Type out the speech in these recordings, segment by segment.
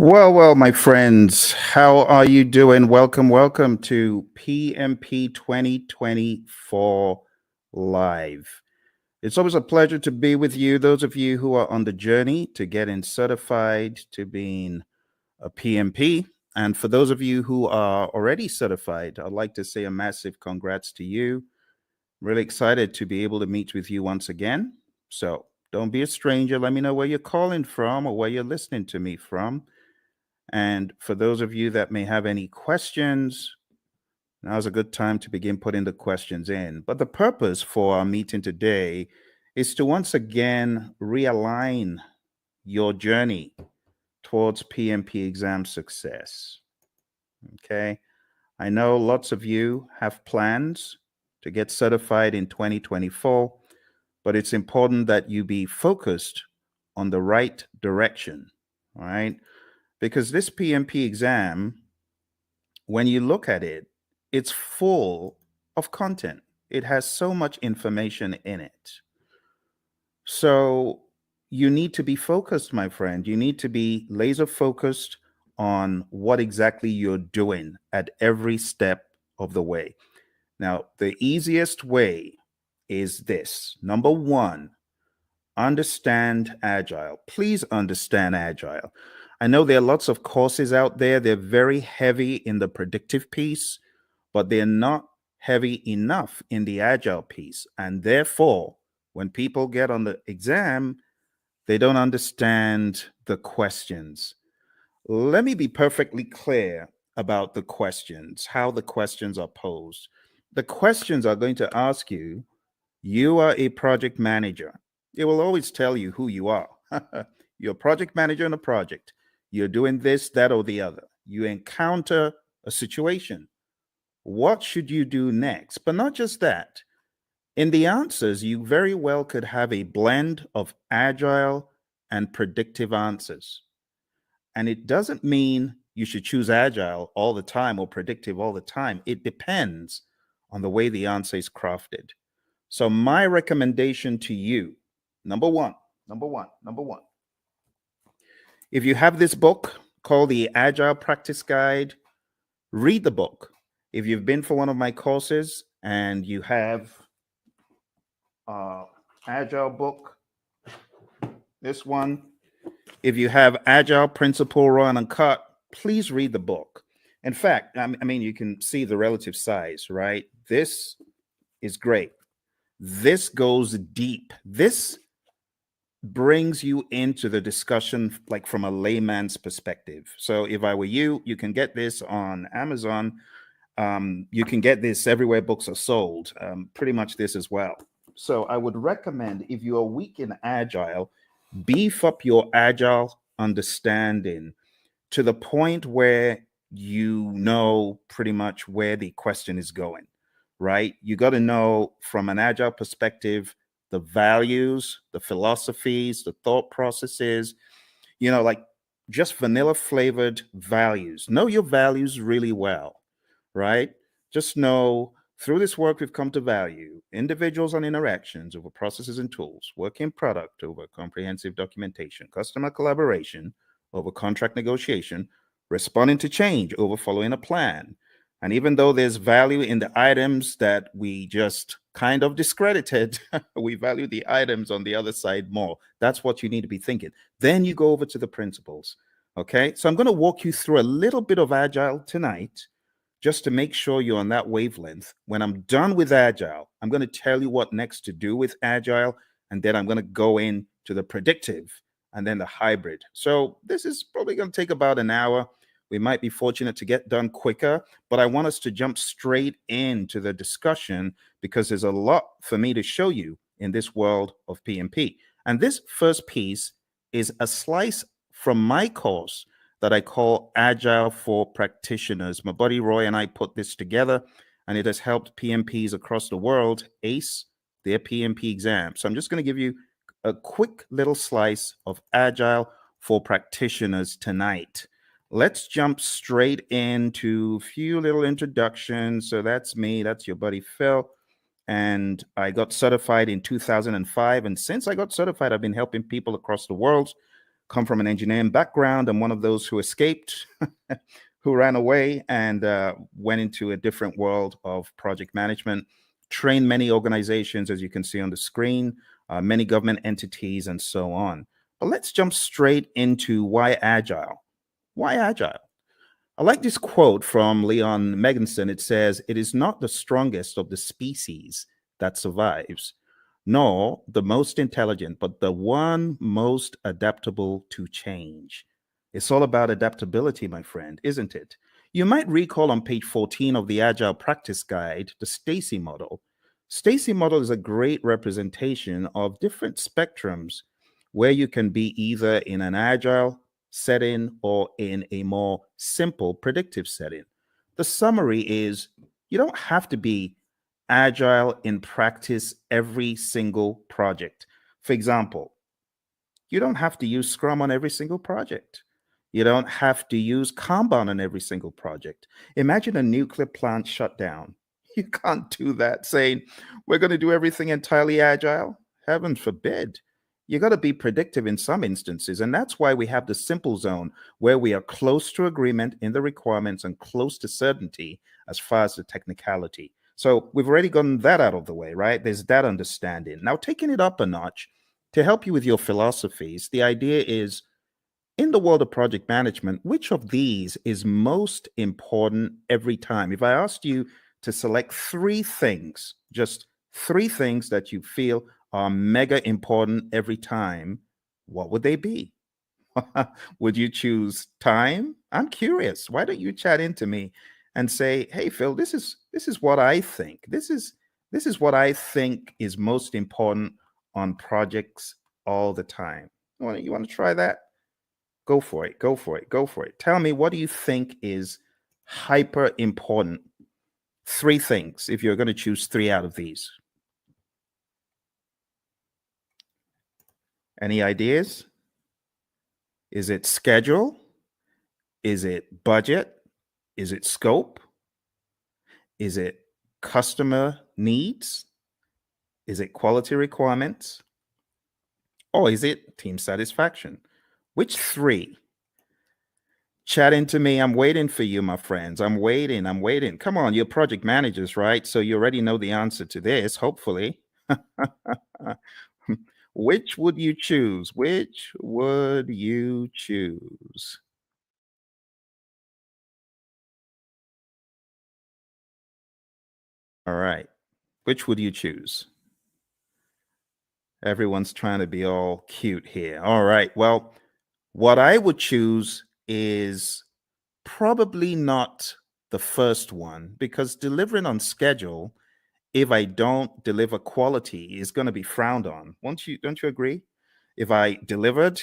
Well, my friends, how are you doing? Welcome to PMP 2024 Live. It's always a pleasure to be with you, those of you who are on the journey to getting certified to being a PMP. And for those of you who are already certified, I'd like to say a massive congrats to you. Really excited to be able to meet with you once again. So don't be a stranger. Let me know where you're calling from or where you're listening to me from. And for those of you that may have any questions, now's a good time to begin putting the questions in. But the purpose for our meeting today is to once again realign your journey towards PMP exam success. Okay. I know lots of you have plans to get certified in 2024, but it's important that you be focused on the right direction. All right. Because this PMP exam, when you look at it, it's full of content. It has so much information in it. So you need to be focused, my friend. You need to be laser focused on what exactly you're doing at every step of the way. Now, the easiest way is this. Number one, understand Agile. Please understand Agile. I know there are lots of courses out there. They're very heavy in the predictive piece, but they're not heavy enough in the Agile piece. And therefore, when people get on the exam, they don't understand the questions. Let me be perfectly clear about the questions, how the questions are posed. The questions are going to ask you, you are a project manager. It will always tell you who you are. You're a project manager in a project. You're doing this, that, or the other. You encounter a situation. What should you do next? But not just that. In the answers, you very well could have a blend of agile and predictive answers. And it doesn't mean you should choose agile all the time or predictive all the time. It depends on the way the answer is crafted. So my recommendation to you, number one, if you have this book called the Agile Practice Guide, read the book. If you've been for one of my courses and you have Agile book, this one, if you have Agile Principle Raw and Uncut, please read the book. In fact, I mean, you can see the relative size, right? This is great. This goes deep. This brings you into the discussion like from a layman's perspective. So if I were you, you can get this on Amazon. You can get this everywhere books are sold, pretty much this as well. So I would recommend, if you are weak in Agile, beef up your Agile understanding to the point where you know pretty much where the question is going, right? You got to know from an Agile perspective the values, the philosophies, the thought processes, like just vanilla flavored values. Know your values really well, right? Just know through this work, we've come to value individuals and interactions over processes and tools, work in product over comprehensive documentation, customer collaboration over contract negotiation, responding to change over following a plan. And even though there's value in the items that we just kind of discredited, we value the items on the other side more. That's what you need to be thinking. Then you go over to the principles. Okay. So I'm going to walk you through a little bit of Agile tonight, just to make sure you're on that wavelength. When I'm done with Agile, I'm going to tell you what next to do with Agile. And then I'm going to go into the predictive and then the hybrid. So this is probably going to take about an hour. We might be fortunate to get done quicker, but I want us to jump straight into the discussion because there's a lot for me to show you in this world of PMP. And this first piece is a slice from my course that I call Agile for Practitioners. My buddy Roy and I put this together, and it has helped PMPs across the world ace their PMP exam. So I'm just going to give you a quick little slice of Agile for Practitioners tonight. Let's jump straight into a few little introductions. So that's me. That's your buddy Phil. And I got certified in 2005. And since I got certified, I've been helping people across the world come from an engineering background. I'm one of those who escaped, who ran away and went into a different world of project management, trained many organizations, as you can see on the screen, many government entities, and so on. But let's jump straight into why agile. Why agile? I like this quote from Leon Meganson. It says, "It is not the strongest of the species that survives, nor the most intelligent, but the one most adaptable to change." It's all about adaptability, my friend, isn't it? You might recall on page 14 of the Agile Practice Guide, the Stacy model. Stacy model is a great representation of different spectrums where you can be either in an agile setting or in a more simple predictive setting. The summary is you don't have to be agile in practice every single project. For example, you don't have to use Scrum on every single project. You don't have to use Kanban on every single project. Imagine a nuclear plant shutdown. You can't do that saying, we're going to do everything entirely agile. Heaven forbid. You got to be predictive in some instances. And that's why we have the simple zone where we are close to agreement in the requirements and close to certainty as far as the technicality. So we've already gotten that out of the way, right? There's that understanding. Now, taking it up a notch to help you with your philosophies, the idea is in the world of project management, which of these is most important every time? If I asked you to select three things, just three things that you feel are mega important every time, what would they be? Would you choose time? I'm curious. Why don't you chat into me and say, "Hey, Phil, this is what I think. This is what I think is most important on projects all the time." You want to try that? Go for it. Go for it. Go for it. Tell me, what do you think is hyper important? Three things, if you're going to choose three out of these. Any ideas? Is it schedule? Is it budget? Is it scope? Is it customer needs? Is it quality requirements? Or is it team satisfaction? Which three? Chat into me. I'm waiting for you, my friends. I'm waiting. I'm waiting. Come on, you're project managers, right? So you already know the answer to this, hopefully. Which would you choose? Which would you choose? All right. Which would you choose? Everyone's trying to be all cute here. All right. Well, what I would choose is probably not the first one because delivering on schedule, if I don't deliver quality, is going to be frowned on. Don't you agree? If I delivered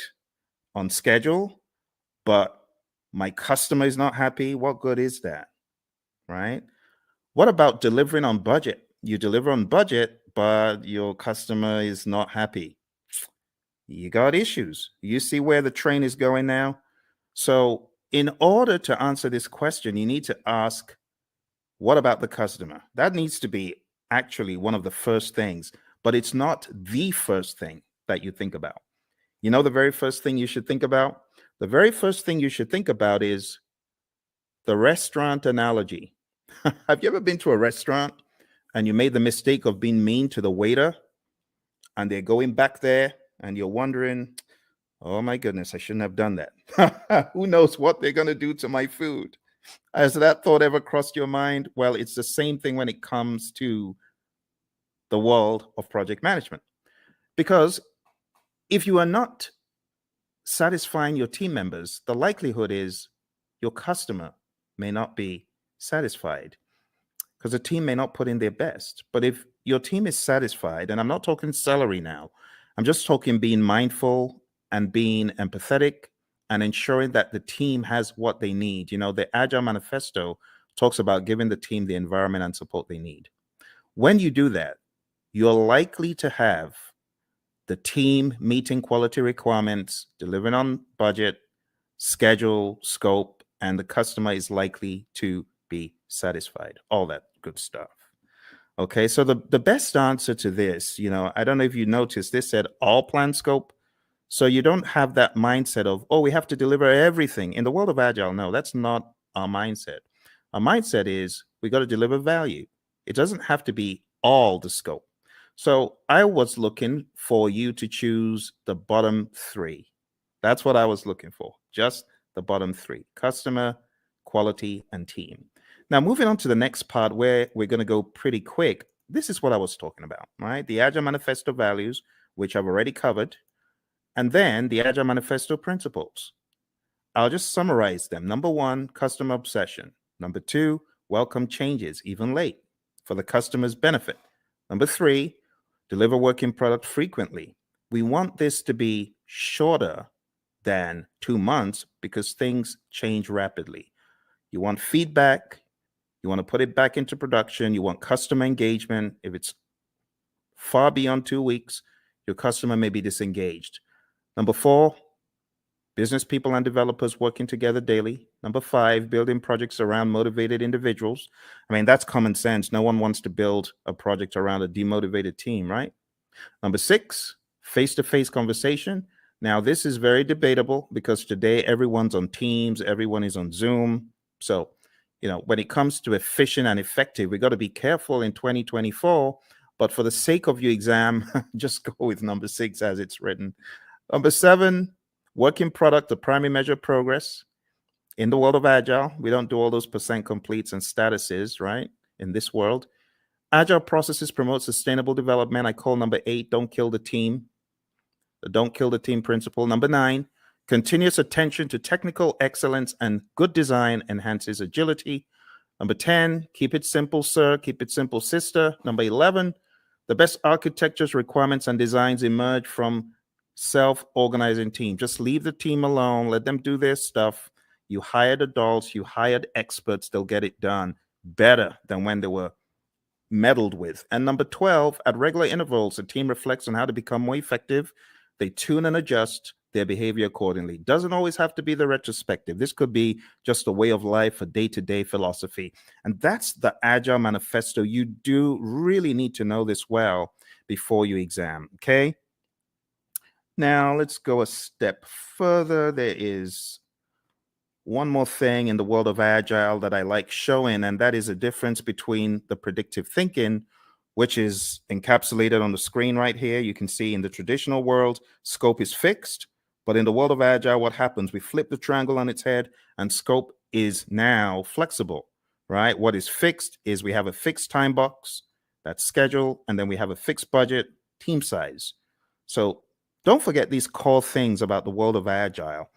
on schedule, but my customer is not happy, what good is that? Right? What about delivering on budget? You deliver on budget, but your customer is not happy. You got issues. You see where the train is going now? So, in order to answer this question, you need to ask, what about the customer? That needs to be actually one of the first things, but it's not the first thing that you think about. You know, the very first thing you should think about? The very first thing you should think about is the restaurant analogy. Have you ever been to a restaurant and you made the mistake of being mean to the waiter and they're going back there and you're wondering, oh my goodness, I shouldn't have done that. Who knows what they're going to do to my food? Has that thought ever crossed your mind? Well, it's the same thing when it comes to the world of project management. Because if you are not satisfying your team members, the likelihood is your customer may not be satisfied because the team may not put in their best. But if your team is satisfied, and I'm not talking salary now, I'm just talking being mindful and being empathetic and ensuring that the team has what they need. You know, the Agile Manifesto talks about giving the team the environment and support they need. When you do that, you're likely to have the team meeting quality requirements, delivering on budget, schedule, scope, and the customer is likely to be satisfied. All that good stuff. Okay, so the best answer to this, I don't know if you noticed, this said all plan scope. So you don't have that mindset of, oh, we have to deliver everything. In the world of Agile, no, that's not our mindset. Our mindset is we got to deliver value. It doesn't have to be all the scope. So I was looking for you to choose the bottom three. That's what I was looking for, just the bottom three: customer, quality, and team. Now, moving on to the next part where we're going to go pretty quick. This is what I was talking about, right? The Agile Manifesto values, which I've already covered, and then the Agile Manifesto principles. I'll just summarize them. Number one, customer obsession. Number two, welcome changes, even late, for the customer's benefit. Number three, deliver working product frequently. We want this to be shorter than 2 months because things change rapidly. You want feedback. You want to put it back into production. You want customer engagement. If it's far beyond 2 weeks, your customer may be disengaged. Number four, business people and developers working together daily. Number five, building projects around motivated individuals. I mean, that's common sense. No one wants to build a project around a demotivated team, right? Number six, face-to-face conversation. Now, this is very debatable because today everyone's on Teams, everyone is on Zoom. So, when it comes to efficient and effective, we got to be careful in 2024. But for the sake of your exam, just go with number six as it's written. Number seven, working product, the primary measure of progress. In the world of Agile, we don't do all those percent completes and statuses, right? In this world, Agile processes promote sustainable development. I call number 8, don't kill the team. The don't kill the team principle. Number 9, continuous attention to technical excellence and good design enhances agility. Number 10, keep it simple, sir. Keep it simple, sister. Number 11, the best architectures, requirements, and designs emerge from self-organizing team. Just leave the team alone. Let them do their stuff. You hired adults. You hired experts. They'll get it done better than when they were meddled with. And number 12, at regular intervals, the team reflects on how to become more effective. They tune and adjust their behavior accordingly. Doesn't always have to be the retrospective. This could be just a way of life, a day-to-day philosophy. And that's the Agile Manifesto. You do really need to know this well before you exam, okay? Now, let's go a step further. There is one more thing in the world of Agile that I like showing, and that is a difference between the predictive thinking, which is encapsulated on the screen right here. You can see in the traditional world, scope is fixed. But in the world of Agile, what happens? We flip the triangle on its head, and scope is now flexible, right? What is fixed is we have a fixed time box, that's schedule, and then we have a fixed budget, team size. So don't forget these core things about the world of Agile.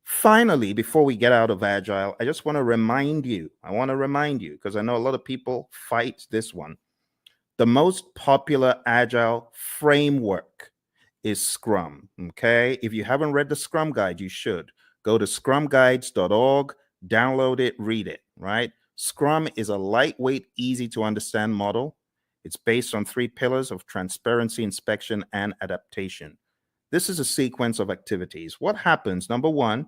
Finally, before we get out of Agile, I just want to remind you, because I know a lot of people fight this one. The most popular Agile framework is Scrum, okay? If you haven't read the Scrum Guide, you should. Go to scrumguides.org, download it, read it, right? Scrum is a lightweight, easy to understand model. It's based on 3 pillars of transparency, inspection, and adaptation. This is a sequence of activities. What happens? Number 1,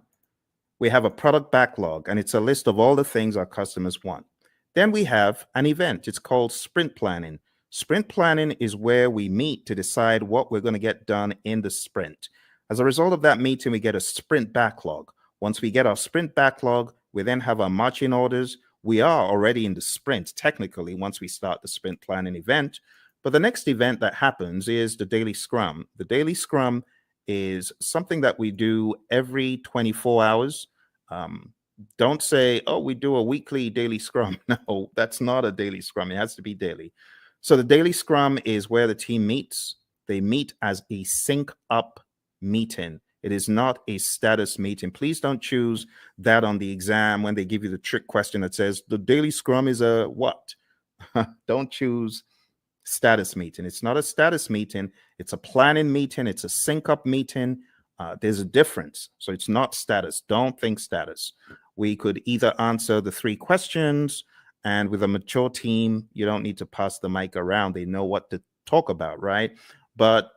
we have a product backlog, and it's a list of all the things our customers want. Then we have an event. It's called sprint planning. Sprint planning is where we meet to decide what we're going to get done in the sprint. As a result of that meeting, we get a sprint backlog. Once we get our sprint backlog, we then have our marching orders. We are already in the sprint, technically, once we start the sprint planning event. But the next event that happens is the daily scrum. The daily scrum is something that we do every 24 hours. Don't say, oh, we do a weekly daily scrum. No, that's not a daily scrum. It has to be daily. So the daily scrum is where the team meets. They meet as a sync up meeting. It is not a status meeting. Please don't choose that on the exam when they give you the trick question that says the daily scrum is a what? Don't choose status meeting. It's not a status meeting. It's a planning meeting. It's a sync up meeting. There's a difference. So it's not status. Don't think status. We could either answer the 3 questions, and with a mature team, you don't need to pass the mic around. They know what to talk about, right? But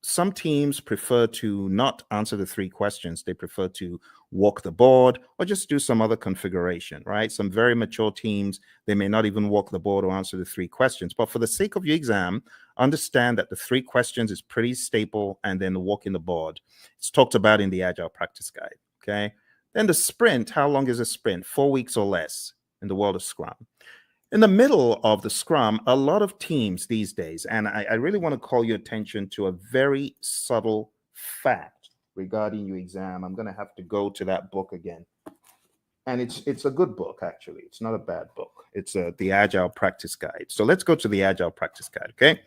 some teams prefer to not answer the 3 questions. They prefer to walk the board or just do some other configuration, right? Some very mature teams, they may not even walk the board or answer the 3 questions. But for the sake of your exam, understand that the 3 questions is pretty staple, and then the walking the board. It's talked about in the Agile Practice Guide, okay? Then the sprint, how long is a sprint? 4 weeks or less in the world of Scrum. In the middle of the Scrum, a lot of teams these days, and I really want to call your attention to a very subtle fact regarding your exam. I'm going to have to go to that book again. And it's a good book, actually. It's not a bad book. It's the Agile Practice Guide. So let's go to the Agile Practice Guide, okay?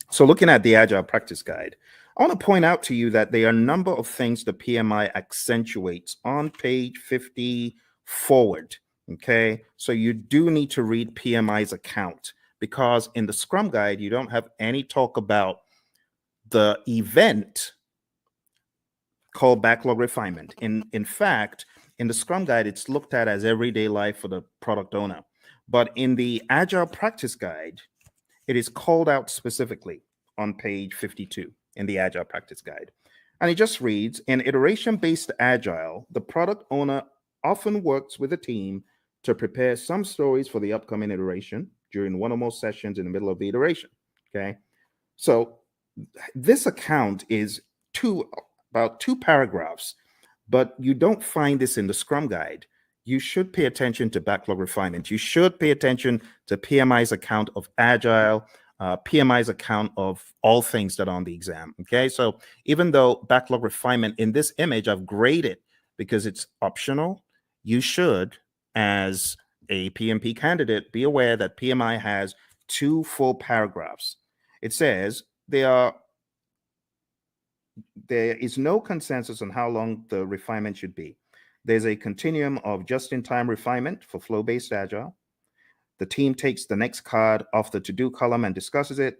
So looking at the Agile Practice Guide, I want to point out to you that there are a number of things the PMI accentuates on page 50 forward. Okay, so you do need to read PMI's account, because in the Scrum Guide, you don't have any talk about the event called backlog refinement. In fact, in the Scrum Guide, it's looked at as everyday life for the product owner. But in the Agile Practice Guide, it is called out specifically on page 52 in the Agile Practice Guide. And it just reads, in iteration-based Agile, the product owner often works with a team to prepare some stories for the upcoming iteration during one or more sessions in the middle of the iteration, okay? So this account is about 2 paragraphs, but you don't find this in the Scrum Guide. You should pay attention to backlog refinement. You should pay attention to PMI's account of Agile, PMI's account of all things that are on the exam, okay? So even though backlog refinement in this image I've graded because it's optional, you should, as a PMP candidate, be aware that PMI has 2 full paragraphs. It says there is no consensus on how long the refinement should be. There's a continuum of just-in-time refinement for flow-based Agile. The team takes the next card off the to-do column and discusses it.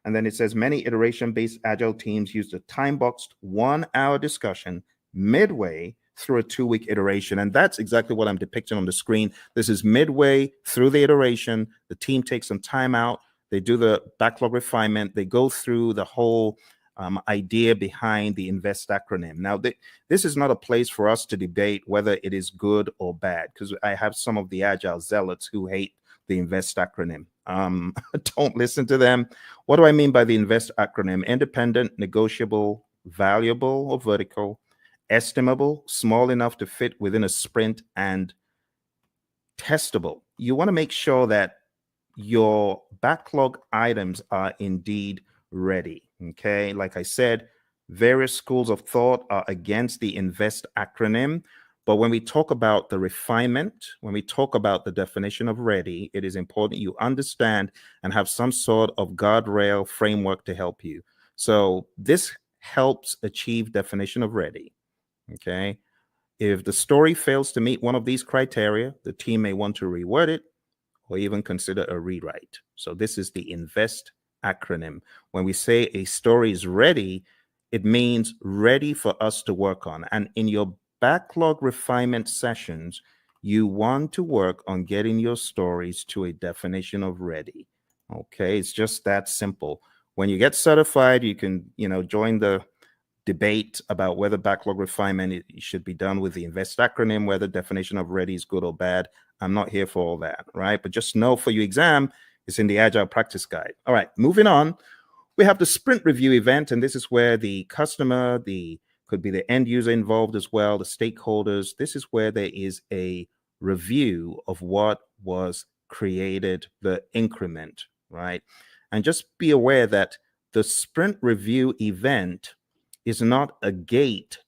And then it says many iteration-based Agile teams use the time-boxed 1-hour discussion midway through a 2-week iteration. And that's exactly what I'm depicting on the screen. This is midway through the iteration. The team takes some time out. They do the backlog refinement. They go through the whole idea behind the INVEST acronym. Now, this is not a place for us to debate whether it is good or bad, because I have some of the Agile zealots who hate the INVEST acronym. Don't listen to them. What do I mean by the INVEST acronym? Independent, negotiable, valuable or vertical, estimable, small enough to fit within a sprint, and testable. You want to make sure that your backlog items are indeed ready. Okay, like I said, various schools of thought are against the INVEST acronym. But when we talk about the refinement, when we talk about the definition of ready, it is important you understand and have some sort of guardrail framework to help you. So this helps achieve definition of ready. Okay. If the story fails to meet one of these criteria, the team may want to reword it or even consider a rewrite. So this is the INVEST acronym. When we say a story is ready, it means ready for us to work on. And in your backlog refinement sessions, you want to work on getting your stories to a definition of ready. Okay, it's just that simple. When you get certified, you can, join the debate about whether backlog refinement should be done with the INVEST acronym, whether definition of ready is good or bad. I'm not here for all that, right? But just know for your exam, it's in the Agile Practice Guide. All right, moving on. We have the sprint review event, and this is where the customer, could be the end user involved as well, the stakeholders. This is where there is a review of what was created, the increment, right? And just be aware that the sprint review event is not a gate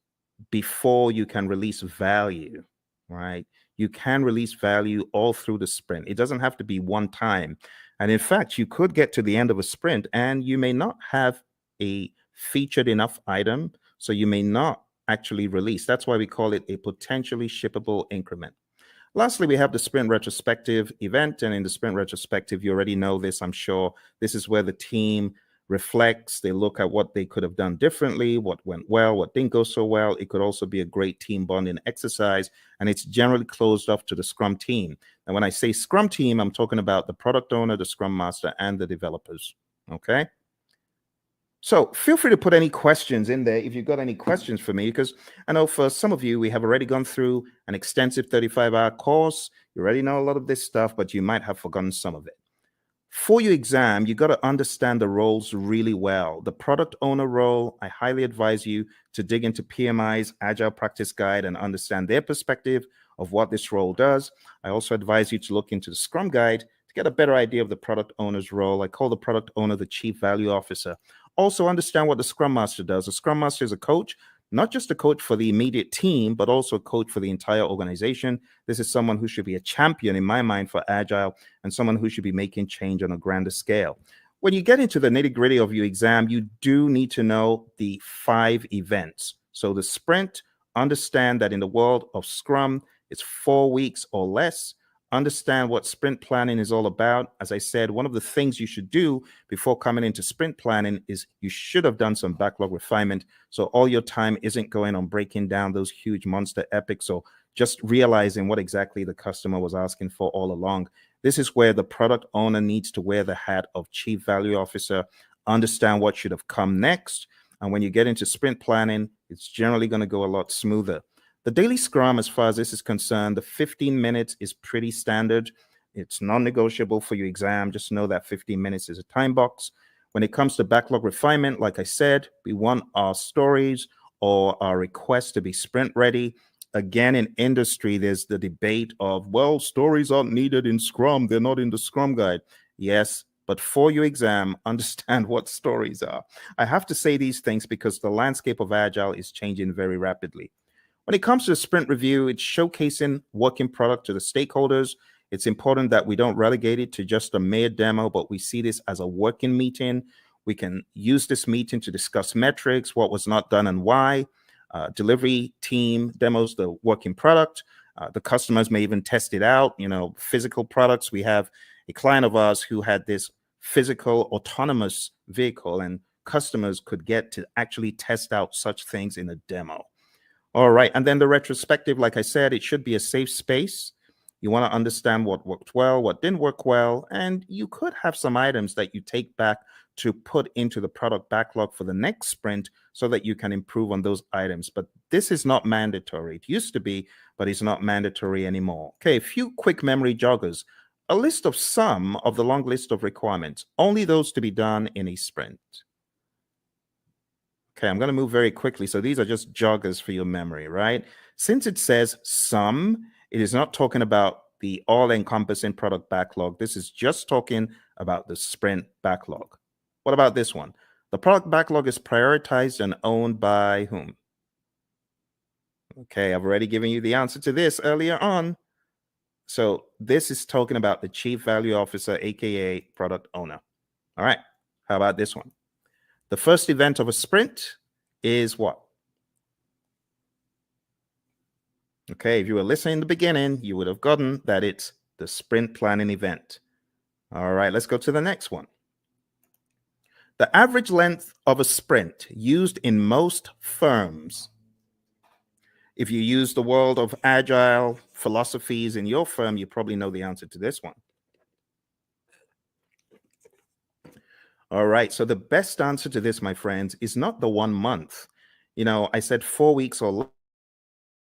before you can release value, right? You can release value all through the sprint. It doesn't have to be one time. And in fact, you could get to the end of a sprint and you may not have a featured enough item, so you may not actually release. That's why we call it a potentially shippable increment. Lastly, we have the sprint retrospective event. And in the sprint retrospective, you already know this, I'm sure. This is where the team reflects, they look at what they could have done differently, what went well, what didn't go so well. It could also be a great team bonding exercise, and it's generally closed off to the Scrum team. And when I say Scrum team, I'm talking about the product owner, the Scrum master, and the developers, okay? So feel free to put any questions in there if you've got any questions for me, because I know for some of you, we have already gone through an extensive 35-hour course. You already know a lot of this stuff, but you might have forgotten some of it. For your exam, you got to understand the roles really well. The product owner role, I highly advise you to dig into PMI's Agile Practice Guide and understand their perspective of what this role does. I also advise you to look into the Scrum Guide to get a better idea of the product owner's role. I call the product owner the Chief Value Officer. Also understand what the Scrum Master does. The Scrum Master is a coach, not just a coach for the immediate team, but also a coach for the entire organization. This is someone who should be a champion in my mind for Agile and someone who should be making change on a grander scale. When you get into the nitty-gritty of your exam, you do need to know the 5 events. So the sprint, understand that in the world of Scrum, it's 4 weeks or less. Understand what sprint planning is all about. As I said, one of the things you should do before coming into sprint planning is you should have done some backlog refinement. So all your time isn't going on breaking down those huge monster epics or just realizing what exactly the customer was asking for all along. This is where the product owner needs to wear the hat of Chief Value Officer, understand what should have come next. And when you get into sprint planning, it's generally going to go a lot smoother. The daily scrum, as far as this is concerned, the 15 minutes is pretty standard. It's non-negotiable for your exam. Just know that 15 minutes is a time box. When it comes to backlog refinement, like I said, we want our stories or our requests to be sprint ready. Again, in industry, there's the debate of, well, stories aren't needed in Scrum. They're not in the Scrum Guide. Yes, but for your exam, understand what stories are. I have to say these things because the landscape of Agile is changing very rapidly. When it comes to the sprint review, it's showcasing working product to the stakeholders. It's important that we don't relegate it to just a mere demo, but we see this as a working meeting. We can use this meeting to discuss metrics, what was not done and why. Delivery team demos the working product. The customers may even test it out. Physical products. We have a client of ours who had this physical autonomous vehicle, and customers could get to actually test out such things in a demo. All right. And then the retrospective, like I said, it should be a safe space. You want to understand what worked well, what didn't work well, and you could have some items that you take back to put into the product backlog for the next sprint so that you can improve on those items. But this is not mandatory. It used to be, but it's not mandatory anymore. Okay, a few quick memory joggers. A list of some of the long list of requirements, only those to be done in a sprint. Okay, I'm going to move very quickly. So these are just joggers for your memory, right? Since it says some, it is not talking about the all-encompassing product backlog. This is just talking about the sprint backlog. What about this one? The product backlog is prioritized and owned by whom? Okay, I've already given you the answer to this earlier on. So this is talking about the Chief Value Officer, aka product owner. All right, how about this one? The first event of a sprint is what? Okay, if you were listening in the beginning, you would have gotten that it's the sprint planning event. All right, let's go to the next one. The average length of a sprint used in most firms. If you use the world of Agile philosophies in your firm, you probably know the answer to this one. All right, so the best answer to this, my friends, is not the 1 month. I said 4 weeks or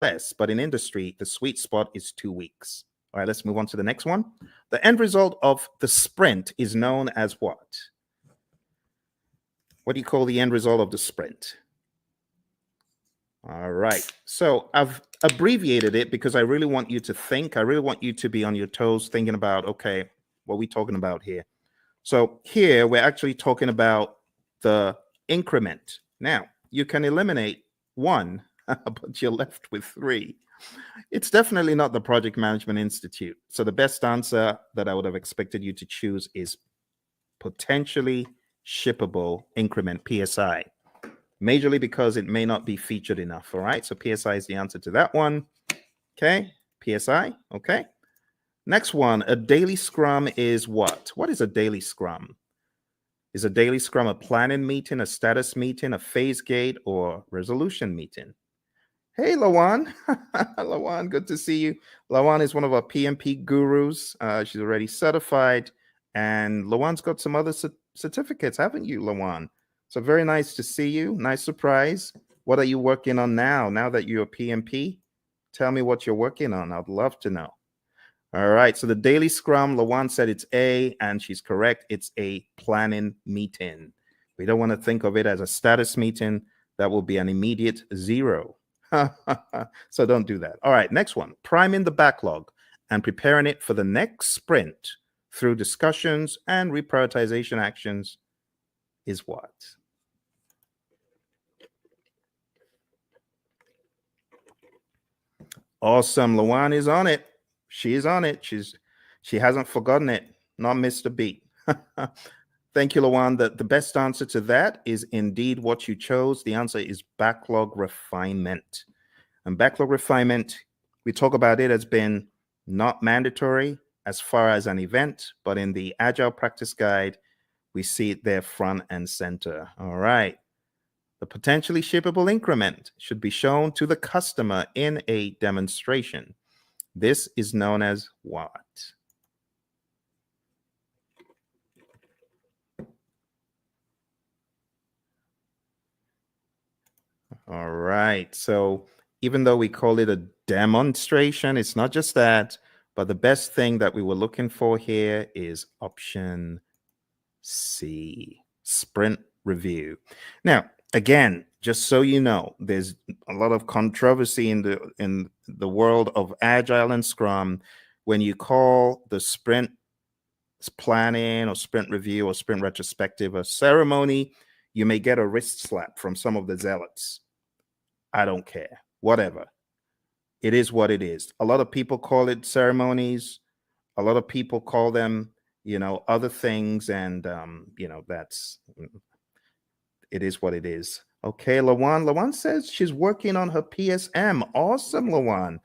less, but in industry, the sweet spot is 2 weeks. All right, let's move on to the next one. The end result of the sprint is known as what? What do you call the end result of the sprint? All right, so I've abbreviated it because I really want you to think. I really want you to be on your toes thinking about, okay, what are we talking about here? So here we're actually talking about the increment. Now, you can eliminate 1, but you're left with 3. It's definitely not the Project Management Institute. So the best answer that I would have expected you to choose is potentially shippable increment, PSI. Majorly because it may not be featured enough. All right, so PSI is the answer to that one. Okay, PSI. Okay. Next one, a daily scrum is what? What is a daily scrum? Is a daily scrum a planning meeting, a status meeting, a phase gate, or resolution meeting? Hey, Lawan. Lawan, good to see you. Lawan is one of our PMP gurus. She's already certified. And Lawan's got some other certificates, haven't you, Lawan? So very nice to see you. Nice surprise. What are you working on now that you're a PMP? Tell me what you're working on. I'd love to know. All right. So the daily scrum, Lawan said it's A, and she's correct. It's a planning meeting. We don't want to think of it as a status meeting. That will be an immediate 0. So don't do that. All right. Next one, priming the backlog and preparing it for the next sprint through discussions and reprioritization actions is what? Awesome. Lawan is on it. She is on it. She hasn't forgotten it. Not missed a beat. Thank you, Lawan. The best answer to that is indeed what you chose. The answer is backlog refinement. And backlog refinement, we talk about it as being not mandatory as far as an event, but in the Agile Practice Guide, we see it there front and center. All right. The potentially shippable increment should be shown to the customer in a demonstration. This is known as what? All right. So even though we call it a demonstration, it's not just that, but the best thing that we were looking for here is option C, sprint review. Now, again, just so you know, there's a lot of controversy in the world of Agile and Scrum when you call the sprint planning or sprint review or sprint retrospective a ceremony. You may get a wrist slap from some of the zealots. I don't care. Whatever. It is what it is. A lot of people call it ceremonies. A lot of people call them, other things, and that's it is what it is. Okay, Lawan. Lawan says she's working on her PSM. Awesome, Lawan.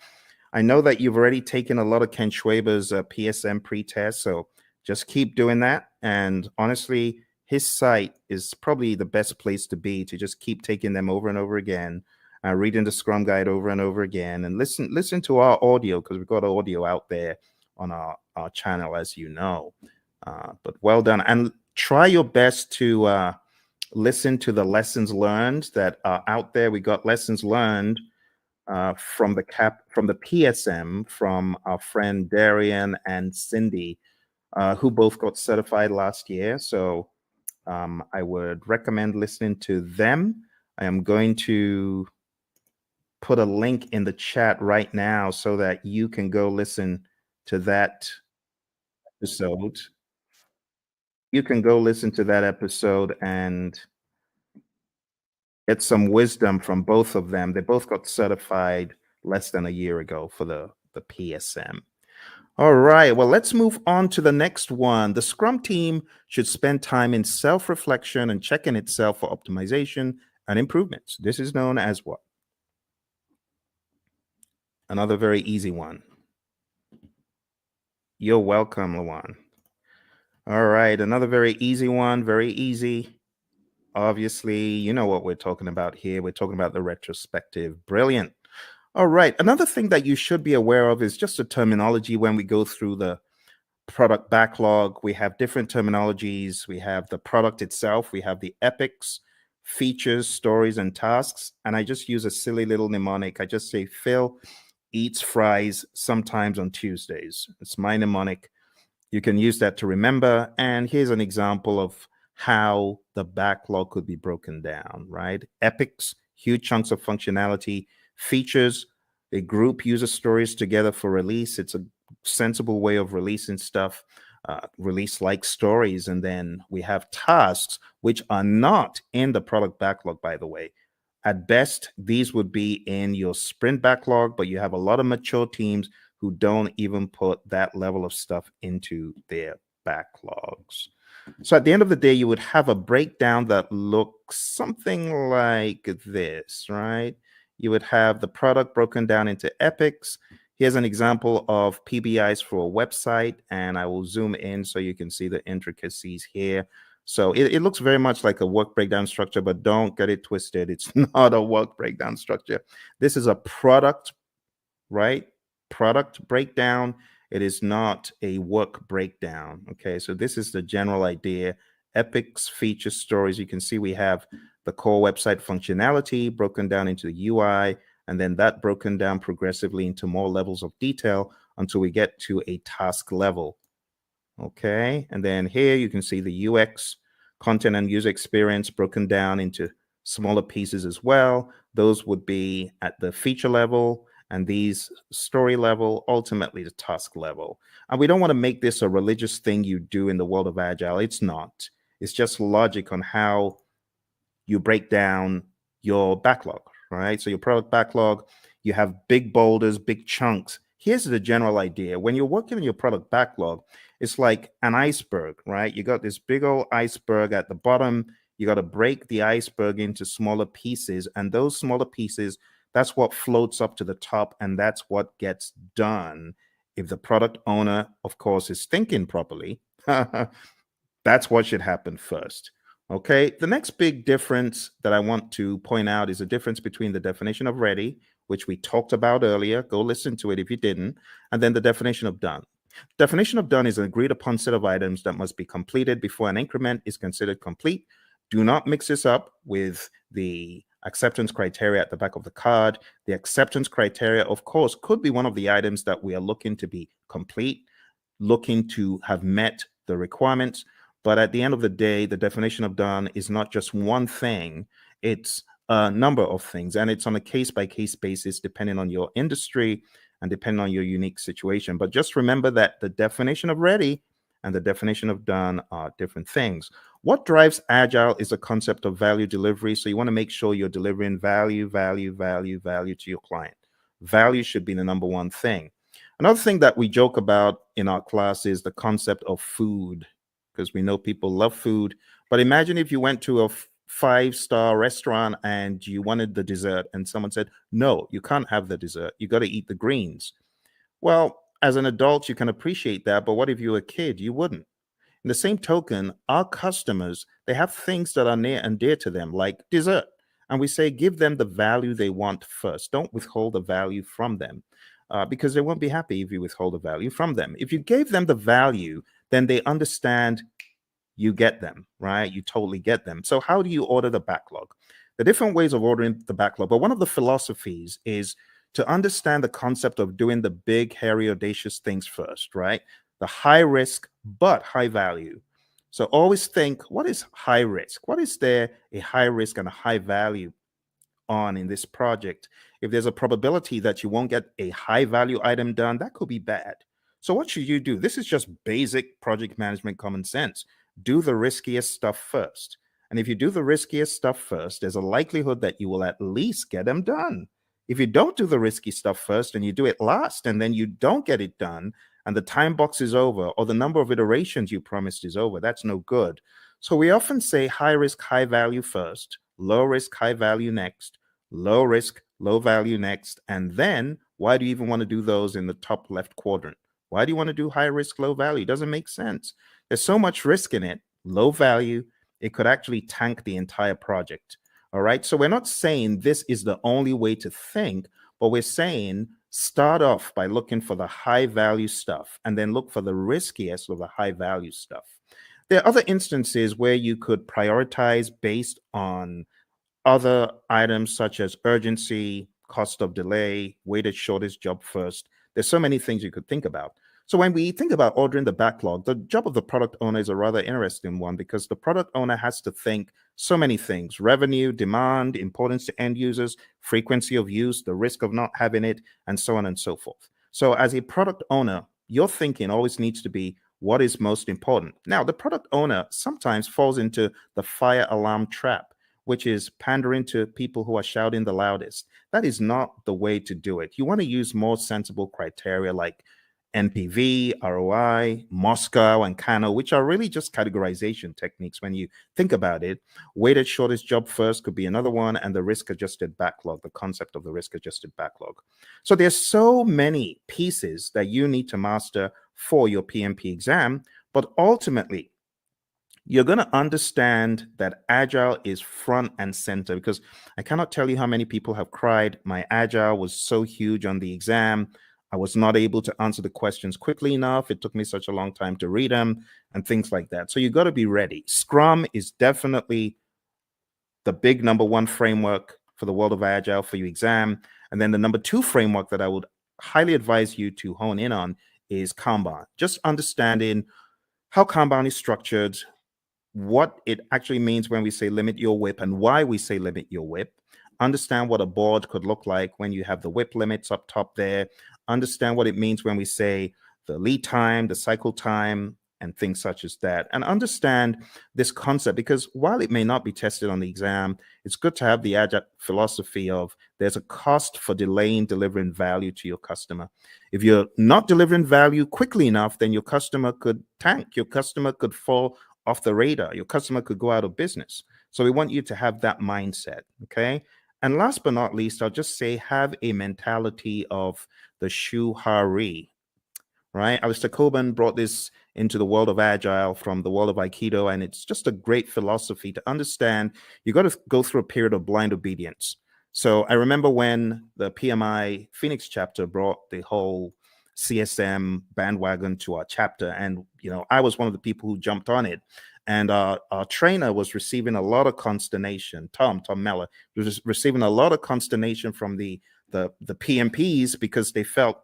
I know that you've already taken a lot of Ken Schwaber's PSM pre-test, so just keep doing that. And honestly, his site is probably the best place to be to just keep taking them over and over again, reading the Scrum Guide over and over again, and listen to our audio, because we've got audio out there on our channel, as you know. But well done, and try your best to listen to the lessons learned that are out there. We got lessons learned from the PSM from our friend Darian and Cindy, who both got certified last year. So I would recommend listening to them. I am going to put a link in the chat right now so that you can go listen to that episode. You can go listen to that episode and get some wisdom from both of them. They both got certified less than a year ago for the PSM. All right, well, let's move on to the next one. The Scrum team should spend time in self-reflection and checking itself for optimization and improvements. This is known as what? Another very easy one. You're welcome, Lawan. All right, another very easy one, very easy. Obviously, you know what we're talking about here. We're talking about the retrospective. Brilliant. All right, another thing that you should be aware of is just the terminology when we go through the product backlog. We have different terminologies. We have the product itself. We have the epics, features, stories, and tasks. And I just use a silly little mnemonic. I just say Phil eats fries sometimes on Tuesdays. It's my mnemonic. You can use that to remember. And here's an example of how the backlog could be broken down, right? Epics, huge chunks of functionality. Features, a group uses stories together for release. It's a sensible way of releasing stuff, release like stories. And then we have tasks, which are not in the product backlog, by the way. At best, these would be in your sprint backlog, but you have a lot of mature teams who don't even put that level of stuff into their backlogs. So at the end of the day, you would have a breakdown that looks something like this, right? You would have the product broken down into epics. Here's an example of PBIs for a website, and I will zoom in so you can see the intricacies here. So it looks very much like a work breakdown structure, but don't get it twisted. It's not a work breakdown structure. This is a product, right? Product breakdown. It is not a work breakdown. Okay, so this is the general idea. epics, features, stories. You can see we have the core website functionality broken down into the UI, and then that broken down progressively into more levels of detail until we get to a task level. Okay, and then here you can see the UX, content and user experience broken down into smaller pieces as well. Those would be at the feature level, and these story level, ultimately the task level. And we don't want to make this a religious thing you do in the world of Agile. It's not. It's just logic on how you break down your backlog, right? So your product backlog, you have big boulders, big chunks. Here's the general idea. When you're working on your product backlog, it's like an iceberg, right? You got this big old iceberg at the bottom. You got to break the iceberg into smaller pieces. And those smaller pieces, that's what floats up to the top. And that's what gets done. If the product owner, of course, is thinking properly, that's what should happen first. Okay, the next big difference that I want to point out is the difference between the definition of ready, which we talked about earlier. Go listen to it if you didn't, and then the definition of done. Definition of done is an agreed upon set of items that must be completed before an increment is considered complete. Do not mix this up with the acceptance criteria at the back of the card. The acceptance criteria, of course, could be one of the items that we are looking to be complete, looking to have met the requirements. But at the end of the day, the definition of done is not just one thing, it's a number of things. And it's on a case-by-case basis, depending on your industry and depending on your unique situation. But just remember that the definition of ready and the definition of done are different things. What drives Agile is a concept of value delivery. So you want to make sure you're delivering value to your client. Value should be the number one thing. Another thing that we joke about in our class is the concept of food, because we know people love food. But imagine if you went to a five-star restaurant and you wanted the dessert and someone said, no, you can't have the dessert. You got to eat the greens. Well, as an adult, you can appreciate that. But what if you were a kid? You wouldn't. In the same token, our customers, they have things that are near and dear to them, like dessert. And we say, give them the value they want first. Don't withhold the value from them. Because they won't be happy if you withhold the value from them. If you gave them the value, then they understand you get them, right? You totally get them. So how do you order the backlog? The different ways of ordering the backlog, but one of the philosophies is to understand the concept of doing the big, hairy, audacious things first, right? The high risk, but high value. So always think, what is high risk? What is there a high risk and a high value on in this project? If there's a probability that you won't get a high value item done, that could be bad. So what should you do? This is just basic project management common sense. Do the riskiest stuff first. And if you do the riskiest stuff first, there's a likelihood that you will at least get them done. If you don't do the risky stuff first and you do it last and then you don't get it done and the time box is over or the number of iterations you promised is over, that's no good. So we often say high risk, high value first, low risk, high value next, low risk, low value next. And then why do you even want to do those in the top left quadrant? Why do you want to do high risk, low value? It doesn't make sense. There's so much risk in it. Low value, it could actually tank the entire project. All right. So we're not saying this is the only way to think, but we're saying start off by looking for the high value stuff and then look for the riskiest of the high value stuff. There are other instances where you could prioritize based on other items such as urgency, cost of delay, weighted shortest job first. There's so many things you could think about. So when we think about ordering the backlog, the job of the product owner is a rather interesting one because the product owner has to think so many things: revenue, demand, importance to end users, frequency of use, the risk of not having it, and so on and so forth. So as a product owner, your thinking always needs to be what is most important. Now, the product owner sometimes falls into the fire alarm trap, which is pandering to people who are shouting the loudest. That is not the way to do it. You want to use more sensible criteria like NPV, ROI, Moscow, and Kano, which are really just categorization techniques when you think about it. Weighted shortest job first could be another one, and the risk-adjusted backlog, the concept of the risk-adjusted backlog. So there's so many pieces that you need to master for your PMP exam, but ultimately, you're going to understand that Agile is front and center, because I cannot tell you how many people have cried, my Agile was so huge on the exam. I was not able to answer the questions quickly enough. It took me such a long time to read them and things like that. So you got to be ready. Scrum is definitely the big number one framework for the world of Agile for your exam. And then the number two framework that I would highly advise you to hone in on is Kanban. Just understanding how Kanban is structured, what it actually means when we say limit your WIP and why we say limit your WIP. Understand what a board could look like when you have the WIP limits up top there. Understand what it means when we say the lead time, the cycle time, and things such as that. And understand this concept, because while it may not be tested on the exam, it's good to have the Agile philosophy of there's a cost for delaying delivering value to your customer. If you're not delivering value quickly enough, then your customer could tank. Your customer could fall off the radar. Your customer could go out of business. So we want you to have that mindset, okay? And last but not least, I'll just say have a mentality of the shuhari, right? Alistair Coburn brought this into the world of Agile from the world of Aikido, and it's just a great philosophy to understand. You got to go through a period of blind obedience. So I remember when the PMI Phoenix chapter brought the whole CSM bandwagon to our chapter, and I was one of the people who jumped on it. And our trainer was receiving a lot of consternation. Tom Meller was receiving a lot of consternation from the PMPs because they felt,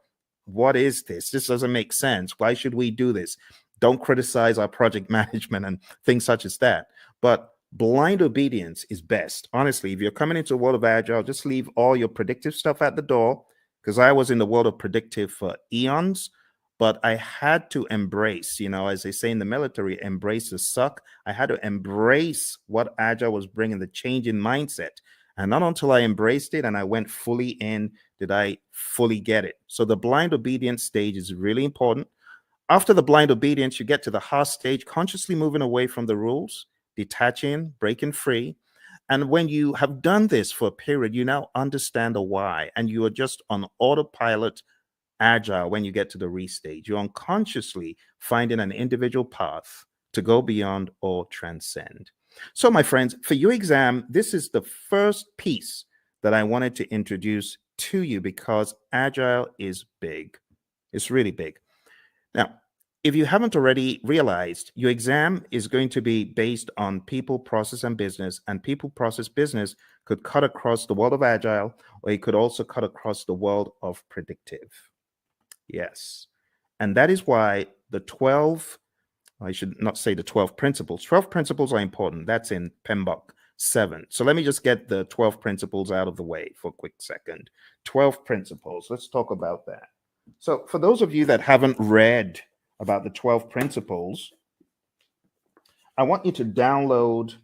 what is this? This doesn't make sense. Why should we do this? Don't criticize our project management and things such as that. But blind obedience is best. Honestly, if you're coming into the world of Agile, just leave all your predictive stuff at the door, because I was in the world of predictive for eons, but I had to embrace, as they say in the military, embrace the suck. I had to embrace what Agile was bringing, the change in mindset. And not until I embraced it and I went fully in did I fully get it. So the blind obedience stage is really important. After the blind obedience, you get to the heart stage, consciously moving away from the rules, detaching, breaking free. And when you have done this for a period, you now understand the why, and you are just on autopilot Agile when you get to the restage. You're unconsciously finding an individual path to go beyond or transcend. So, my friends, for your exam, this is the first piece that I wanted to introduce to you because Agile is big. It's really big. Now, if you haven't already realized, your exam is going to be based on people, process, and business. And people, process, business could cut across the world of Agile, or it could also cut across the world of predictive. Yes. And that is why I should not say the 12 principles. 12 principles are important. That's in PMBOK 7. So let me just get the 12 principles out of the way for a quick second. 12 principles. Let's talk about that. So for those of you that haven't read about the 12 principles, I want you to download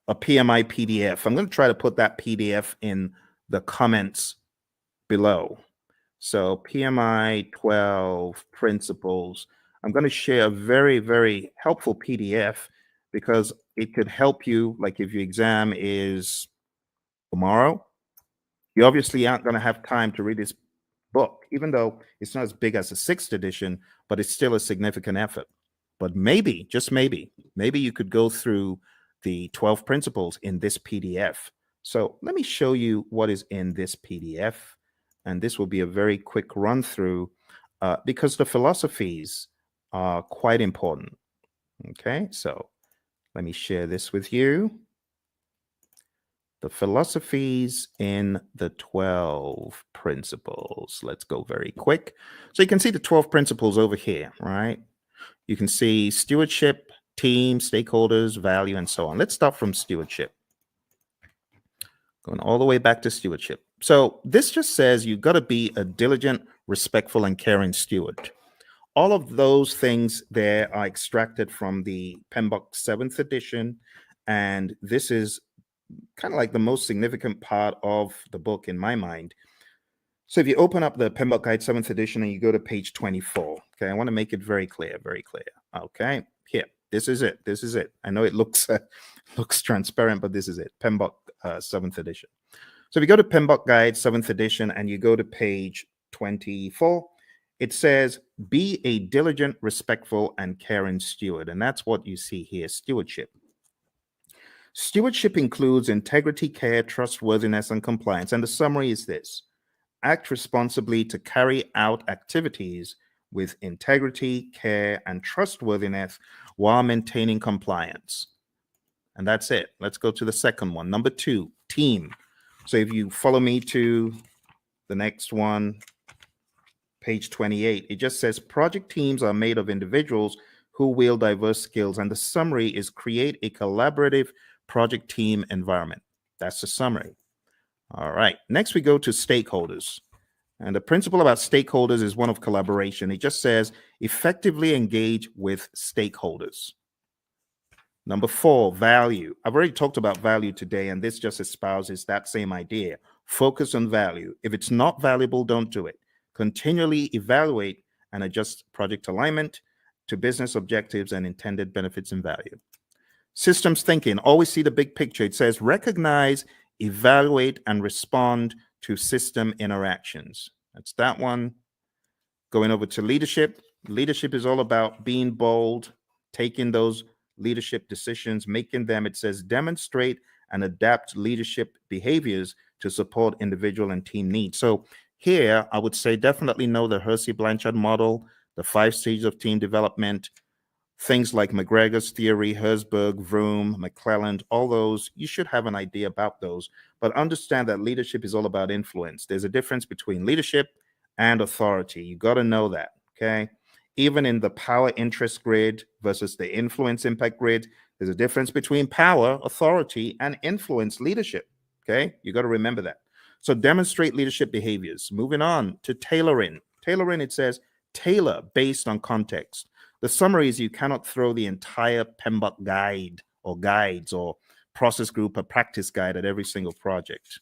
a PMI PDF. I'm going to try to put that PDF in the comments below. So PMI 12 principles. I'm going to share a very, very helpful PDF because it could help you. Like if your exam is tomorrow, you obviously aren't going to have time to read this book, even though it's not as big as the 6th edition, but it's still a significant effort. But maybe, just maybe you could go through the 12 principles in this PDF. So let me show you what is in this PDF. And this will be a very quick run through because the philosophies are quite important. Okay, so let me share this with you. The philosophies in the 12 principles. Let's go very quick. So you can see the 12 principles over here, right? You can see stewardship, team, stakeholders, value, and so on. Let's start from stewardship. Going all the way back to stewardship. So this just says you've got to be a diligent, respectful, and caring steward. All of those things there are extracted from the PMBOK 7th edition, and this is kind of like the most significant part of the book in my mind. So if you open up the PMBOK Guide 7th edition and you go to page 24, okay, I want to make it very clear, very clear. Okay, here, this is it. This is it. I know it looks transparent, but this is it. PMBOK 7th edition. So if you go to PMBOK Guide 7th edition and you go to page 24, it says, be a diligent, respectful, and caring steward. And that's what you see here, stewardship. Stewardship includes integrity, care, trustworthiness, and compliance. And the summary is this: act responsibly to carry out activities with integrity, care, and trustworthiness while maintaining compliance. And that's it. Let's go to the second one. Number 2, team. So if you follow me to the next one, page 28, it just says project teams are made of individuals who wield diverse skills. And the summary is create a collaborative project team environment. That's the summary. All right. Next, we go to stakeholders. And the principle about stakeholders is one of collaboration. It just says effectively engage with stakeholders. Number 4, value. I've already talked about value today, and this just espouses that same idea. Focus on value. If it's not valuable, don't do it. Continually evaluate and adjust project alignment to business objectives and intended benefits and value. Systems thinking. Always see the big picture. It says recognize, evaluate, and respond to system interactions. That's that one. Going over to leadership. Leadership is all about being bold, taking those leadership decisions, making them, it says, demonstrate and adapt leadership behaviors to support individual and team needs. So here, I would say definitely know the Hersey-Blanchard model, the 5 stages of team development, things like McGregor's theory, Herzberg, Vroom, McClelland, all those, you should have an idea about those. But understand that leadership is all about influence. There's a difference between leadership and authority. You got to know that, okay? Even in the power interest grid versus the influence impact grid, there's a difference between power, authority, and influence leadership, okay? You got to remember that. So demonstrate leadership behaviors. Moving on to tailoring. Tailoring, it says, tailor based on context. The summary is you cannot throw the entire PMBOK guide or guides or process group or practice guide at every single project.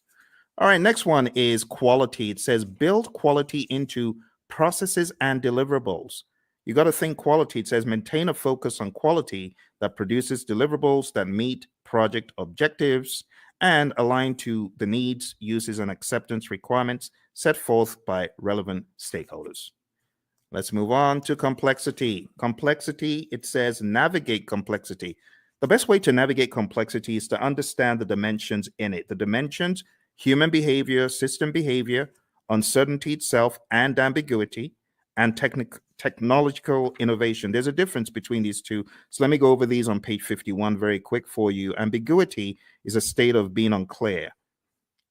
All right, next one is quality. It says build quality into processes and deliverables. You got to think quality. It says maintain a focus on quality that produces deliverables that meet project objectives and align to the needs, uses, and acceptance requirements set forth by relevant stakeholders. Let's move on to complexity. Complexity, it says navigate complexity. The best way to navigate complexity is to understand the dimensions in it. The dimensions, human behavior, system behavior, uncertainty itself, and ambiguity, and technological innovation. There's a difference between these two. So let me go over these on page 51 very quick for you. Ambiguity is a state of being unclear.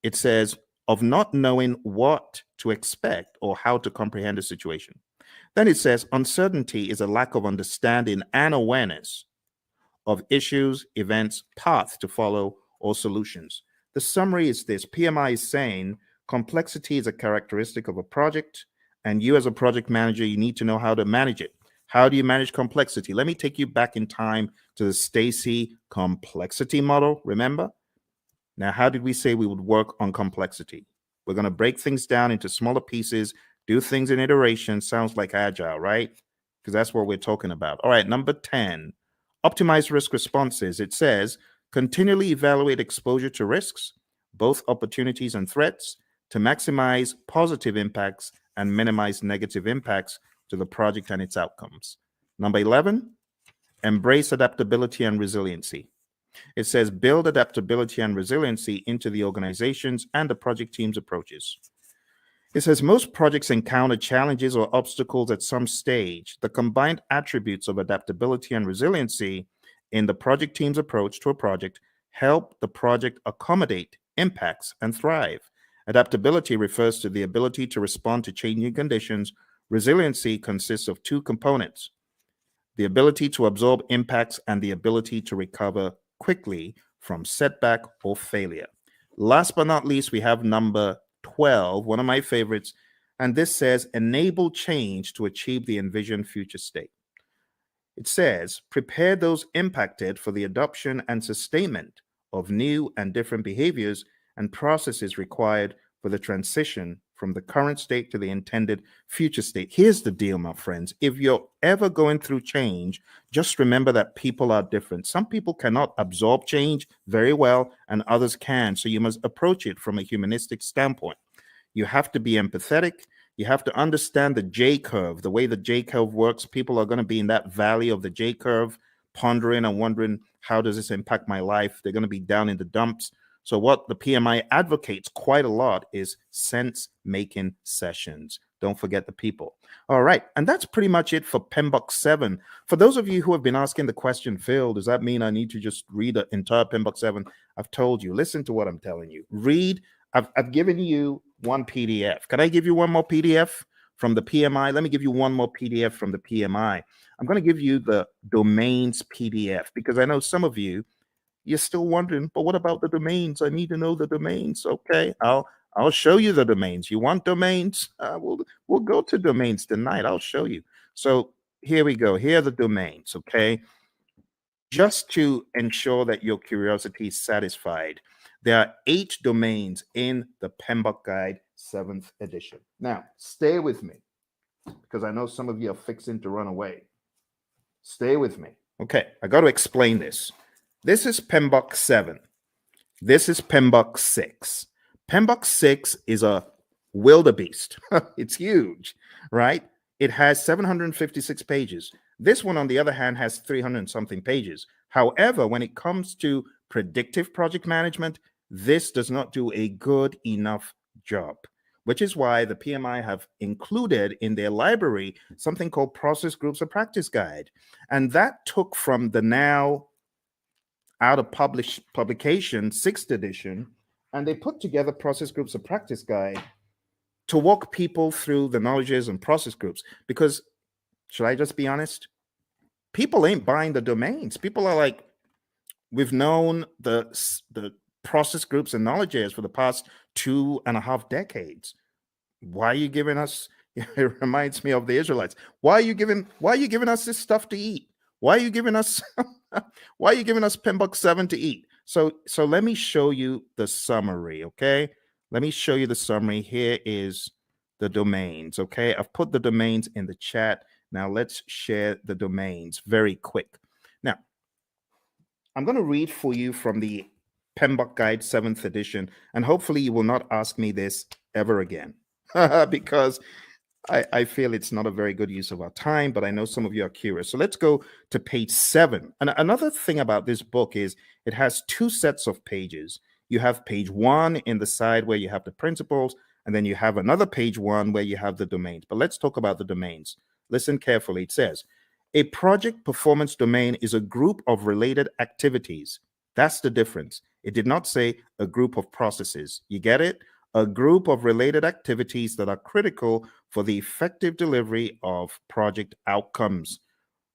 It says of not knowing what to expect or how to comprehend a situation. Then it says uncertainty is a lack of understanding and awareness of issues, events, paths to follow, or solutions. The summary is this. PMI is saying complexity is a characteristic of a project, and you as a project manager, you need to know how to manage it. How do you manage complexity? Let me take you back in time to the Stacy complexity model, remember? Now, how did we say we would work on complexity? We're going to break things down into smaller pieces, do things in iteration. Sounds like agile, right? Because that's what we're talking about. All right, number 10, optimize risk responses. It says continually evaluate exposure to risks, both opportunities and threats, to maximize positive impacts and minimize negative impacts to the project and its outcomes. Number 11, embrace adaptability and resiliency. It says build adaptability and resiliency into the organizations and the project team's approaches. It says most projects encounter challenges or obstacles at some stage. The combined attributes of adaptability and resiliency in the project team's approach to a project help the project accommodate impacts and thrive. Adaptability refers to the ability to respond to changing conditions. Resiliency consists of 2 components: the ability to absorb impacts and the ability to recover quickly from setback or failure. Last but not least, we have number 12, one of my favorites, and this says enable change to achieve the envisioned future state. It says prepare those impacted for the adoption and sustainment of new and different behaviors and processes required for the transition from the current state to the intended future state. Here's the deal, my friends. If you're ever going through change, just remember that people are different. Some people cannot absorb change very well, and others can. So you must approach it from a humanistic standpoint. You have to be empathetic. You have to understand the J curve, the way the J curve works. People are going to be in that valley of the J curve, pondering and wondering, how does this impact my life? They're going to be down in the dumps. So what the PMI advocates quite a lot is sense-making sessions. Don't forget the people. All right, and that's pretty much it for PMBOK 7. For those of you who have been asking the question, Phil, does that mean I need to just read the entire PMBOK 7? I've told you, listen to what I'm telling you. Read, I've given you one PDF. Can I give you one more PDF from the PMI? Let me give you one more PDF from the PMI. I'm going to give you the domains PDF because I know some of you, you're still wondering, but what about the domains? I need to know the domains. Okay, I'll show you the domains. You want domains? We'll go to domains tonight. I'll show you. So here we go. Here are the domains. Okay, just to ensure that your curiosity is satisfied, there are 8 domains in the PMBOK Guide 7th edition. Now, stay with me because I know some of you are fixing to run away. Stay with me. Okay, I got to explain this. This is PMBOK 7. This is PMBOK 6. PMBOK 6 is a wildebeest. It's huge, right? It has 756 pages. This one, on the other hand, has 300 something pages. However, when it comes to predictive project management, this does not do a good enough job, which is why the PMI have included in their library something called Process Groups of Practice Guide. And that took from the now out of publication 6th edition, and they put together Process Groups of Practice Guide to walk people through the knowledges and process groups. Because, should I just be honest? People ain't buying the domains. People are like, we've known the process groups and knowledge areas for the past 2.5 decades. Why are you giving us? It reminds me of the Israelites. Why are you giving us this stuff to eat? Why are you giving us why are you giving us PMBOK 7 to eat? So let me show you the summary, okay? Let me show you the summary. Here is the domains, okay? I've put the domains in the chat. Now let's share the domains very quick. Now, I'm going to read for you from the PMBOK Guide 7th edition, and hopefully you will not ask me this ever again because I feel it's not a very good use of our time, but I know some of you are curious. So let's go to page 7. And another thing about this book is it has 2 sets of pages. You have page 1 in the side where you have the principles, and then you have another page 1 where you have the domains. But let's talk about the domains. Listen carefully. It says, a project performance domain is a group of related activities. That's the difference. It did not say a group of processes. You get it? A group of related activities that are critical for the effective delivery of project outcomes.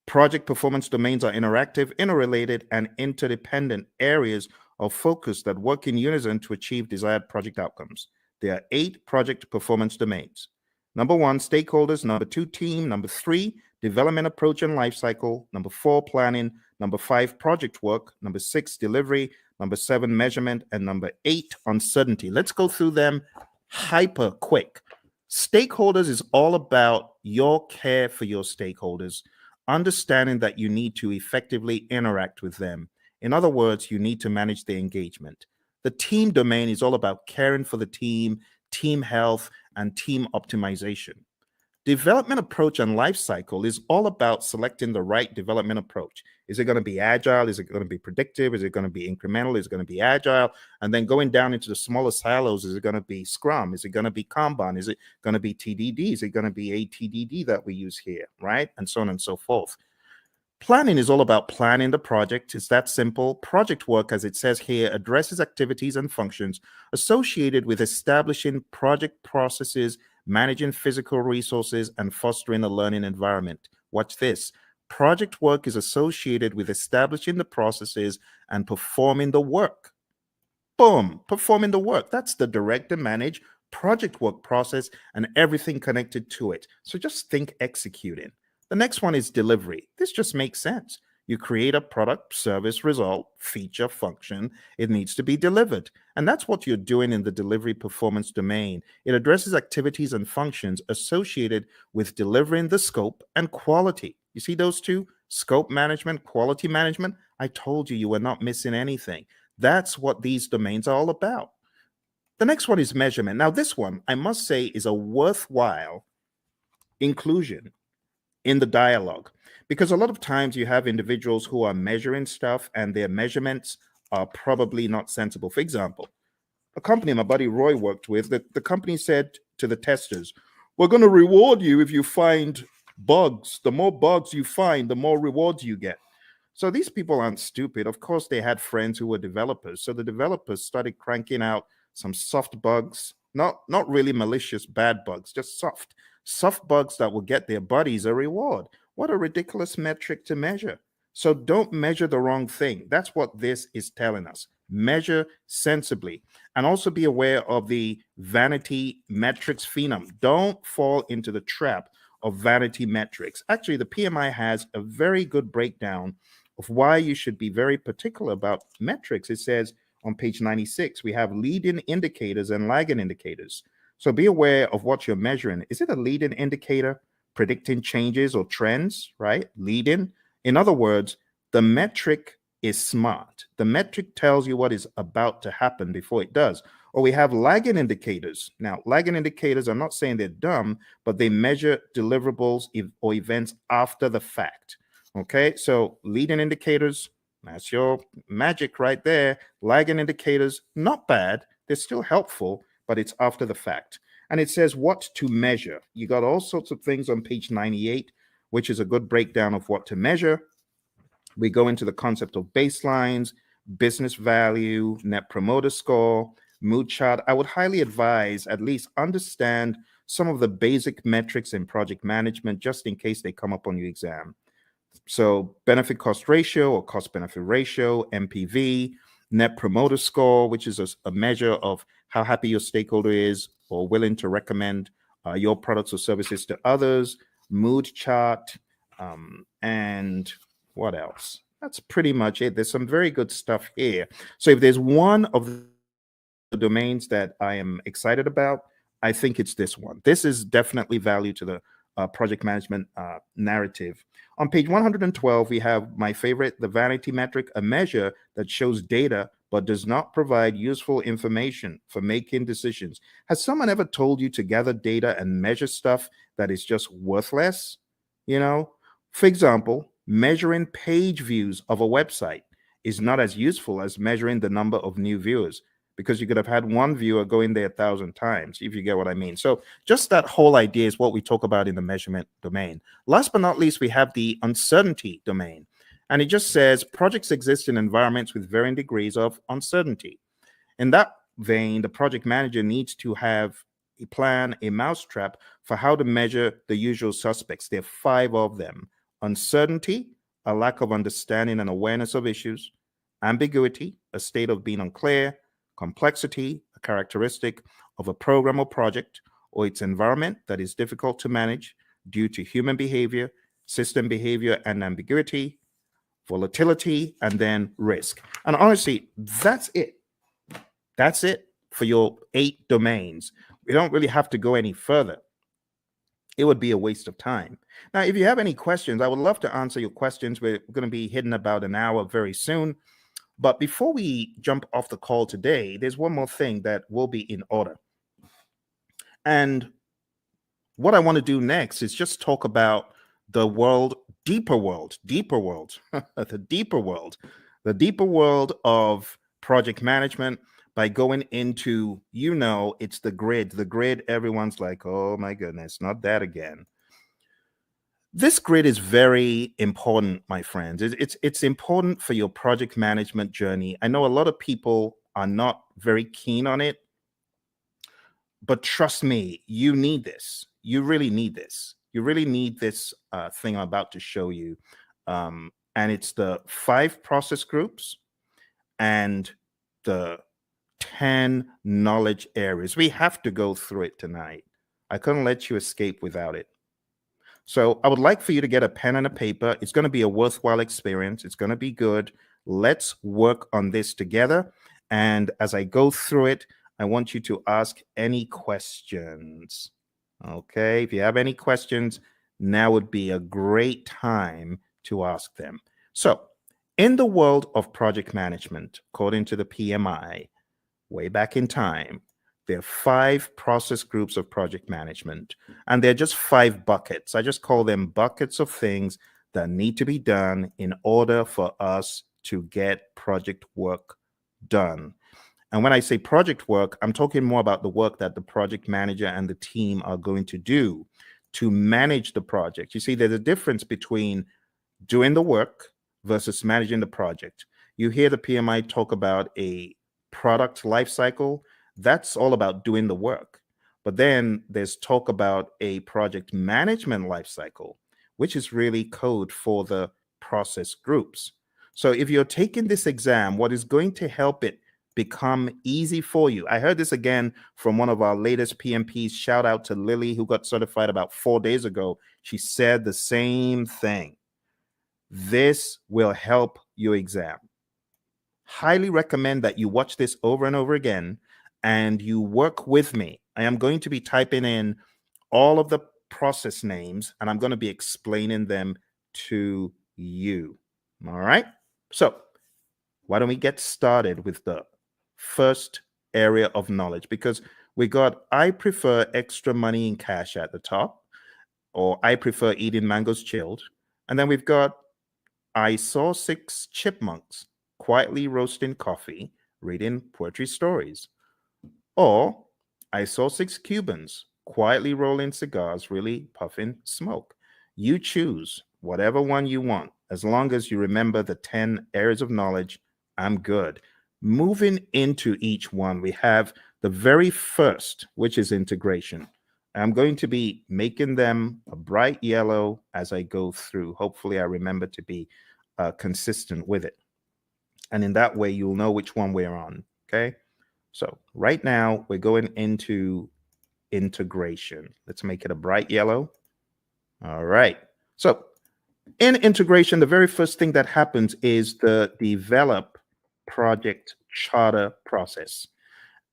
Project performance domains are interactive, interrelated, and interdependent areas of focus that work in unison to achieve desired project outcomes. There are 8 project performance domains. Number 1, stakeholders. Number 2, team. Number 3, development approach and lifecycle. Number 4, planning. Number 5, project work. Number 6, delivery. Number 7, measurement. And number 8, uncertainty. Let's go through them hyper quick. Stakeholders is all about your care for your stakeholders, understanding that you need to effectively interact with them. In other words, you need to manage their engagement. The team domain is all about caring for the team, team health, and team optimization. Development approach and life cycle is all about selecting the right development approach. Is it going to be agile? Is it going to be predictive? Is it going to be incremental? Is it going to be agile? And then going down into the smaller silos, is it going to be Scrum? Is it going to be Kanban? Is it going to be TDD? Is it going to be ATDD that we use here, right? And so on and so forth. Planning is all about planning the project. It's that simple. Project work, as it says here, addresses activities and functions associated with establishing project processes, managing physical resources, and fostering a learning environment. Watch this. Project work is associated with establishing the processes and performing the work. Boom, performing the work. That's the direct and manage project work process and everything connected to it. So just think executing. The next one is delivery. This just makes sense. You create a product, service, result, feature, function. It needs to be delivered. And that's what you're doing in the delivery performance domain. It addresses activities and functions associated with delivering the scope and quality. You see those two? Scope management, quality management. I told you you were not missing anything. That's what these domains are all about. The next one is measurement. Now, this one, I must say, is a worthwhile inclusion in the dialogue, because a lot of times you have individuals who are measuring stuff and their measurements are probably not sensible. For example, a company my buddy Roy worked with, the company said to the testers, we're going to reward you if you find bugs. The more bugs you find, the more rewards you get. So these people aren't stupid. Of course, they had friends who were developers. So the developers started cranking out some soft bugs, not really malicious bad bugs, just soft bugs that will get their buddies a reward. What a ridiculous metric to measure. So don't measure the wrong thing. That's what this is telling us. Measure sensibly, and also be aware of the vanity metrics phenom. Don't fall into the trap of vanity metrics. Actually, the PMI has a very good breakdown of why you should be very particular about metrics. It says on page 96, we have leading indicators and lagging indicators. So be aware of what you're measuring. Is it a leading indicator predicting changes or trends, right? Leading. In other words, the metric is smart. The metric tells you what is about to happen before it does. Or we have lagging indicators. Now, lagging indicators, I'm not saying they're dumb, but they measure deliverables or events after the fact. Okay, so leading indicators, that's your magic right there. Lagging indicators, not bad. They're still helpful, but it's after the fact. And it says what to measure. You got all sorts of things on page 98, which is a good breakdown of what to measure. We go into the concept of baselines, business value, net promoter score, mood chart. I would highly advise at least understand some of the basic metrics in project management, just in case they come up on your exam. So benefit cost ratio or cost benefit ratio, MPV, net promoter score, which is a measure of how happy your stakeholder is or willing to recommend your products or services to others, mood chart, and what else? That's pretty much it. There's some very good stuff here. So if there's one of the domains that I am excited about, I think it's this one. This is definitely value to the project management narrative. On page 112, we have my favorite, the vanity metric, a measure that shows data but does not provide useful information for making decisions. Has someone ever told you to gather data and measure stuff that is just worthless? You know, for example, measuring page views of a website is not as useful as measuring the number of new viewers, because you could have had one viewer go in there 1,000 times, if you get what I mean. So just that whole idea is what we talk about in the measurement domain. Last but not least, we have the uncertainty domain. And it just says projects exist in environments with varying degrees of uncertainty. In that vein, the project manager needs to have a plan, a mousetrap for how to measure the usual suspects. There are 5 of them: uncertainty, a lack of understanding and awareness of issues; ambiguity, a state of being unclear; complexity, a characteristic of a program or project or its environment that is difficult to manage due to human behavior, system behavior, and ambiguity; volatility; and then risk. And honestly, that's it. That's it for your 8 domains. We don't really have to go any further. It would be a waste of time. Now, if you have any questions, I would love to answer your questions. We're going to be hitting about an hour very soon. But before we jump off the call today, there's one more thing that will be in order. And what I want to do next is just talk about the deeper world, the deeper world of project management, by going into, it's the grid. Everyone's like, oh my goodness, not that again. This grid is very important, my friends. It's important for your project management journey. I know a lot of people are not very keen on it, but trust me, you need this. You really need this. You really need this thing I'm about to show you. And it's the 5 process groups and the 10 knowledge areas. We have to go through it tonight. I couldn't let you escape without it. So I would like for you to get a pen and a paper. It's going to be a worthwhile experience. It's going to be good. Let's work on this together. And as I go through it, I want you to ask any questions. Okay, if you have any questions, now would be a great time to ask them. So in the world of project management, according to the PMI, way back in time, there are 5 process groups of project management, and they're just 5 buckets. I just call them buckets of things that need to be done in order for us to get project work done. And when I say project work, I'm talking more about the work that the project manager and the team are going to do to manage the project. You see, there's a difference between doing the work versus managing the project. You hear the PMI talk about a product life cycle. That's all about doing the work. But then there's talk about a project management life cycle, which is really code for the process groups. So if you're taking this exam, what is going to help it become easy for you? I heard this again from one of our latest PMPs. Shout out to Lily, who got certified about 4 days ago. She said the same thing. This will help your exam. Highly recommend that you watch this over and over again and you work with me. I am going to be typing in all of the process names and I'm going to be explaining them to you. All right. So why don't we get started with the first area of knowledge? Because we got, I prefer extra money in cash at the top, or I prefer eating mangoes chilled. And then we've got, I saw 6 chipmunks quietly roasting coffee, reading poetry stories. Or I saw 6 Cubans quietly rolling cigars, really puffing smoke. You choose whatever one you want. As long as you remember the 10 areas of knowledge, I'm good. Moving into each one, we have the very first, which is integration. I'm going to be making them a bright yellow as I go through. Hopefully I remember to be consistent with it. And in that way, you'll know which one we're on, okay? So right now, we're going into integration. Let's make it a bright yellow. All right. So in integration, the very first thing that happens is the develop project charter process.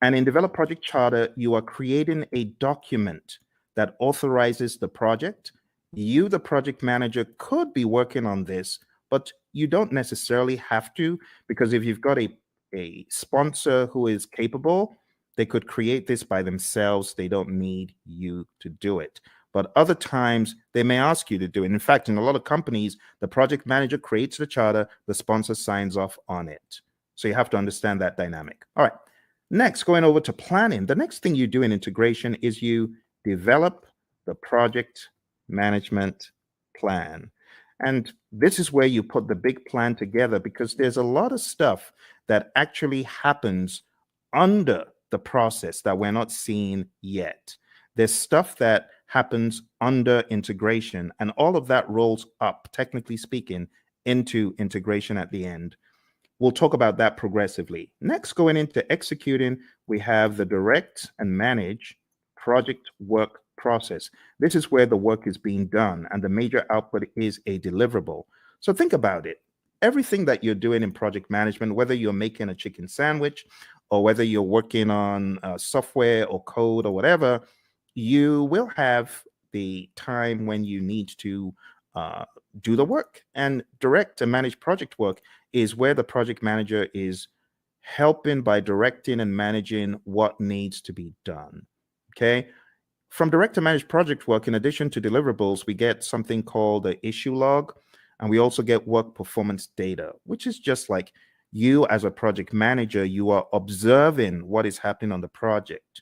And in develop project charter, you are creating a document that authorizes the project. You, the project manager, could be working on this, but you don't necessarily have to, because if you've got a sponsor who is capable, they could create this by themselves. They don't need you to do it. But other times they may ask you to do it. In fact, in a lot of companies, the project manager creates the charter, the sponsor signs off on it. So you have to understand that dynamic. All right. Next, going over to planning. The next thing you do in integration is you develop the project management plan. And this is where you put the big plan together, because there's a lot of stuff that actually happens under the process that we're not seeing yet. There's stuff that happens under integration, and all of that rolls up, technically speaking, into integration at the end. We'll talk about that progressively. Next, going into executing, we have the direct and manage project work process. This is where the work is being done and the major output is a deliverable. So think about it. Everything that you're doing in project management, whether you're making a chicken sandwich or whether you're working on software or code or whatever, you will have the time when you need to do the work. And direct and manage project work is where the project manager is helping by directing and managing what needs to be done. Okay. From direct to manage project work, in addition to deliverables, we get something called the issue log, and we also get work performance data, which is just like you as a project manager, you are observing what is happening on the project.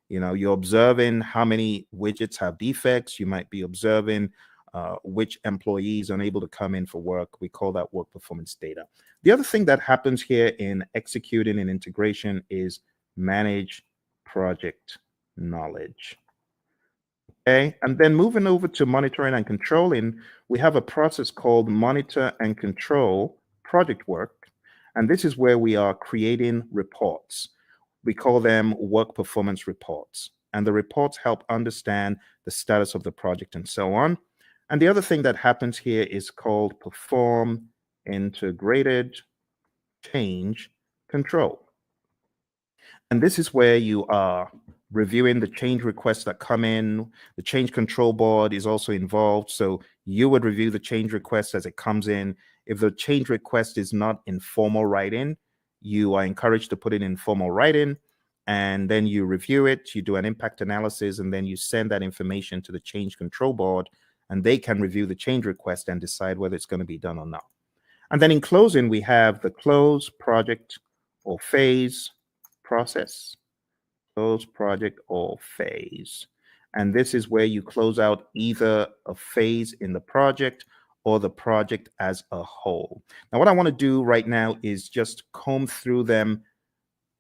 You know, you're observing how many widgets have defects. You might be observing which employees are unable to come in for work. We call that work performance data. The other thing that happens here in executing and integration is manage project knowledge. Okay, and then moving over to monitoring and controlling, we have a process called monitor and control project work. And this is where we are creating reports. We call them work performance reports. And the reports help understand the status of the project and so on. And the other thing that happens here is called perform integrated change control. And this is where you are reviewing the change requests that come in. The change control board is also involved. So you would review the change request as it comes in. If the change request is not in formal writing, you are encouraged to put it in formal writing. And then you review it, you do an impact analysis, and then you send that information to the change control board, and they can review the change request and decide whether it's going to be done or not. And then in closing, we have the close project or phase process. Close project or phase. And this is where you close out either a phase in the project or the project as a whole. Now, what I want to do right now is just comb through them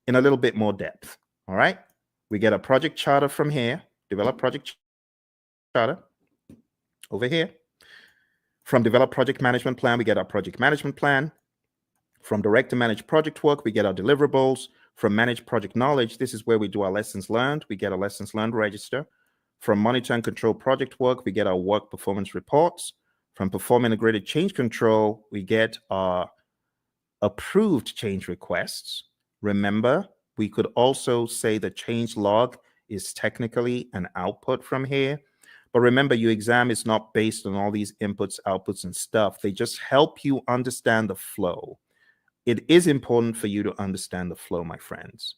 in a little bit more depth. All right. We get a project charter from here, develop project charter over here. From develop project management plan, we get our project management plan. From direct to manage project work, we get our deliverables. From manage project knowledge, this is where we do our lessons learned. We get a lessons learned register. From monitor and control project work, we get our work performance reports. From perform integrated change control, we get our approved change requests. Remember, we could also say the change log is technically an output from here. But remember, your exam is not based on all these inputs, outputs, and stuff. They just help you understand the flow. It is important for you to understand the flow, my friends.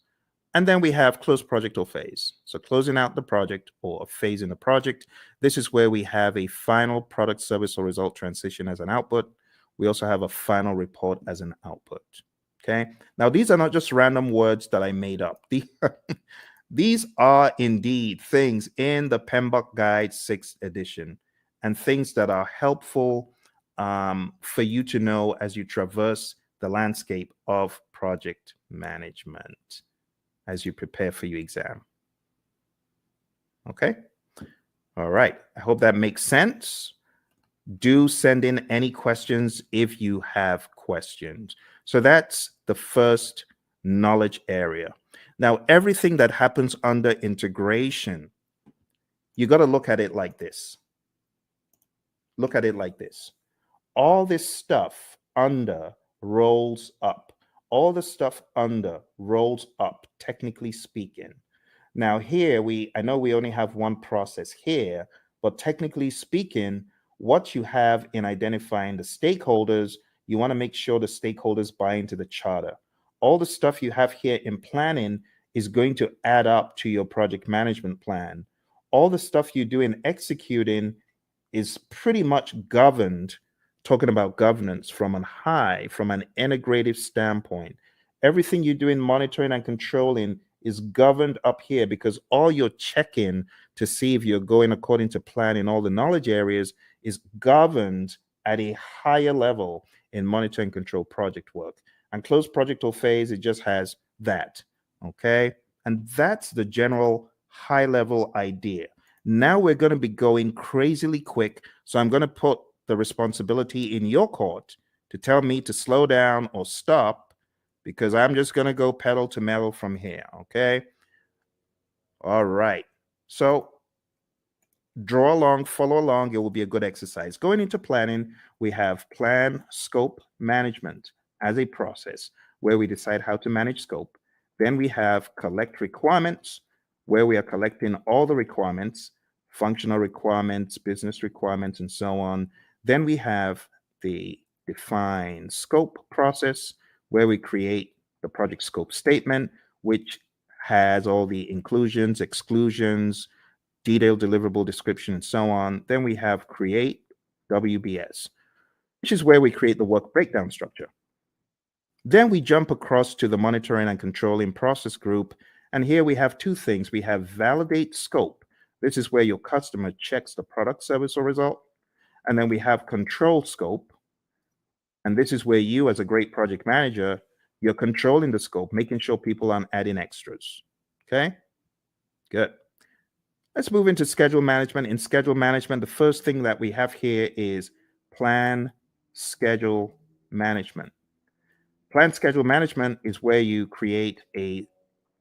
And then we have close project or phase. So closing out the project or a phase in the project. This is where we have a final product, service, or result transition as an output. We also have a final report as an output. Okay. Now, these are not just random words that I made up. These are indeed things in the PMBOK Guide 6th edition and things that are helpful for you to know as you traverse the landscape of project management as you prepare for your exam. Okay. All right. I hope that makes sense. Do send in any questions if you have questions. So that's the first knowledge area. Now, everything that happens under integration, you got to look at it like this. Look at it like this. All this stuff under rolls up. All the stuff under rolls up, technically speaking. Now here, I know we only have one process here, but technically speaking, what you have in identifying the stakeholders, you want to make sure the stakeholders buy into the charter. All the stuff you have here in planning is going to add up to your project management plan. All the stuff you do in executing is pretty much governed, talking about governance from an integrative standpoint. Everything you do in monitoring and controlling is governed up here because all you're checking to see if you're going according to plan in all the knowledge areas is governed at a higher level in monitor and control project work. And close project or phase, it just has that, okay? And that's the general high level idea. Now we're going to be going crazily quick, so I'm going to put the responsibility in your court to tell me to slow down or stop because I'm just going to go pedal to metal from here, okay? All right. So draw along, follow along. It will be a good exercise. Going into planning, we have plan, scope, management as a process where we decide how to manage scope. Then we have collect requirements, where we are collecting all the requirements, functional requirements, business requirements, and so on. Then we have the define scope process, where we create the project scope statement, which has all the inclusions, exclusions, detailed deliverable description, and so on. Then we have create WBS, which is where we create the work breakdown structure. Then we jump across to the monitoring and controlling process group. And here we have two things. We have validate scope. This is where your customer checks the product, service, or result. And then we have control scope. And this is where you, as a great project manager, you're controlling the scope, making sure people aren't adding extras. Okay, good. Let's move into schedule management. In schedule management, the first thing that we have here is plan schedule management. Plan schedule management is where you create a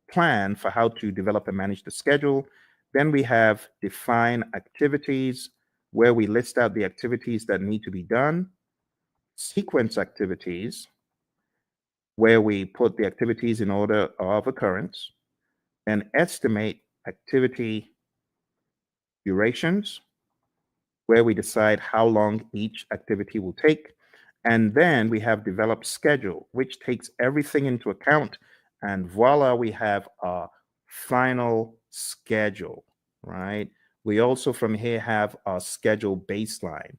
plan for how to develop and manage the schedule. Then we have define activities, where we list out the activities that need to be done. Sequence activities, where we put the activities in order of occurrence. And estimate activity durations, where we decide how long each activity will take. And then we have develop schedule, which takes everything into account. And voila, we have our final schedule, right? We also from here have our schedule baseline.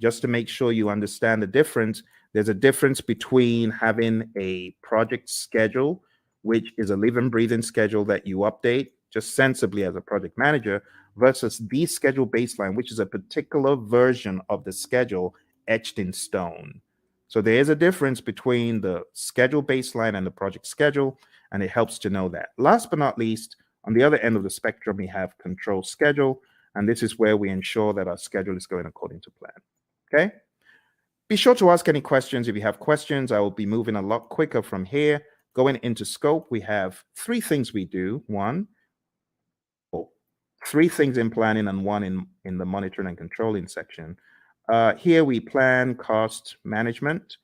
Just to make sure you understand the difference, There's a difference between having a project schedule, which is a living, breathing schedule that you update just sensibly as a project manager, versus the schedule baseline, which is a particular version of the schedule etched in stone. So there is a difference between the schedule baseline and the project schedule, and it helps to know that. Last but not least, on the other end of the spectrum, we have control schedule, and this is where we ensure that our schedule is going according to plan. Okay? Be sure to ask any questions. If you have questions, I will be moving a lot quicker from here. Going into scope, we have three things we do. Three things in planning and one in the monitoring and controlling section. Here we plan cost management,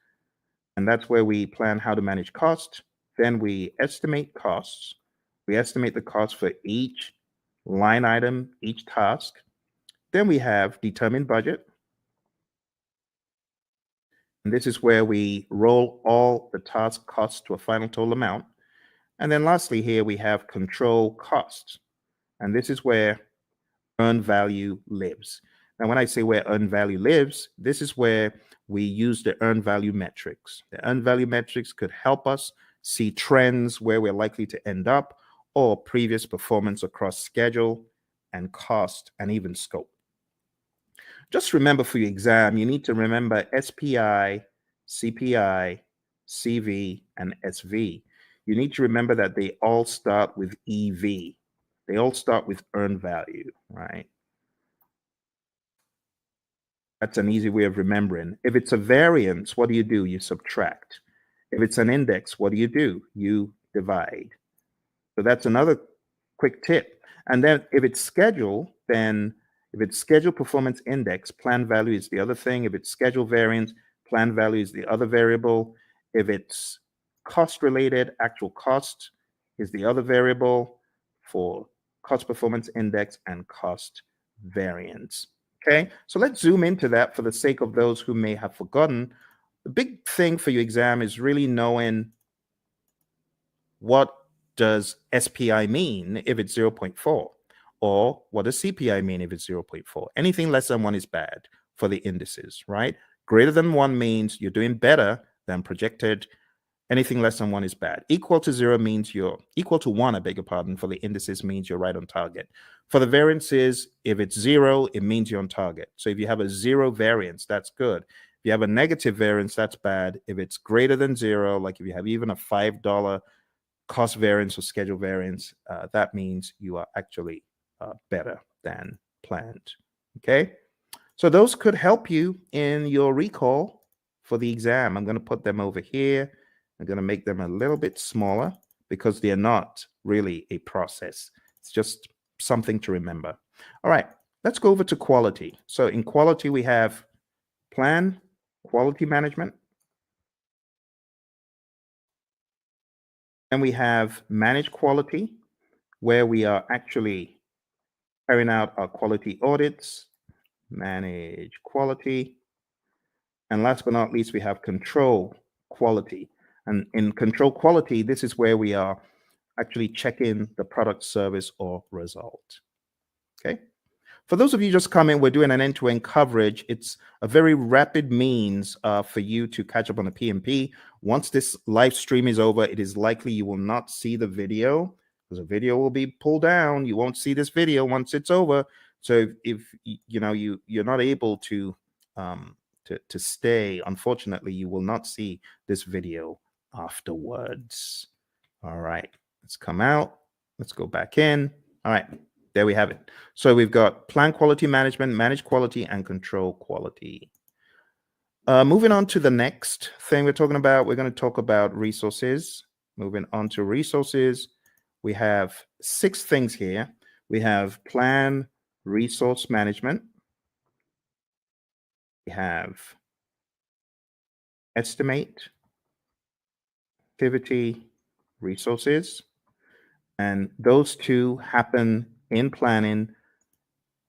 and that's where we plan how to manage cost. Then we estimate costs. We estimate the cost for each line item, each task. Then we have determine budget. And this is where we roll all the task costs to a final total amount. And then lastly, here we have control costs. And this is where earned value lives. Now, when I say where earned value lives, this is where we use the earned value metrics. The earned value metrics could help us see trends where we're likely to end up, or previous performance across schedule and cost and even scope. Just remember for your exam, you need to remember SPI, CPI, CV, and SV. You need to remember that they all start with EV. They all start with earned value, right? That's an easy way of remembering. If it's a variance, what do? You subtract. If it's an index, what do? You divide. So that's another quick tip. And then if it's schedule, then if it's schedule performance index, plan value is the other thing. If it's schedule variance, plan value is the other variable. If it's cost related, actual cost is the other variable for cost performance index and cost variance. Okay, so let's zoom into that for the sake of those who may have forgotten. The big thing for your exam is really knowing what does SPI mean if it's 0.4, or what does CPI mean if it's 0.4. Anything less than 1 is bad for the indices, right? Greater than 1 means you're doing better than projected. Anything less than 1 is bad. Equal to 0 means you're equal to 1, I beg your pardon, for the indices means you're right on target. For the variances, if it's 0, it means you're on target. So if you have a 0 variance, that's good. If you have a negative variance, that's bad. If it's greater than 0, like if you have even a $5 cost variance or schedule variance, that means you are actually better than planned. Okay, so those could help you in your recall for the exam. I'm going to put them over here. I'm going to make them a little bit smaller because they're not really a process. It's just something to remember. All right, let's go over to quality. So in quality, we have plan, quality management, and we have manage quality, where we are actually carrying out our quality audits, manage quality. And last but not least, we have control quality. And in control quality, this is where we are actually checking the product, service, or result. Okay. For those of you just coming, we're doing an end-to-end coverage. It's a very rapid means for you to catch up on the PMP. Once this live stream is over, it is likely you will not see the video because the video will be pulled down. You won't see this video once it's over. So if you know you're not able to stay, unfortunately, you will not see this video afterwards. All right, let's come out. Let's go back in. All right, there we have it. So we've got plan quality management, manage quality, and control quality. Moving on to the next thing we're talking about, we're going to talk about resources. Moving on to resources, we have 6 things here. We have plan resource management. We have estimate, activity, resources, and those two happen in planning.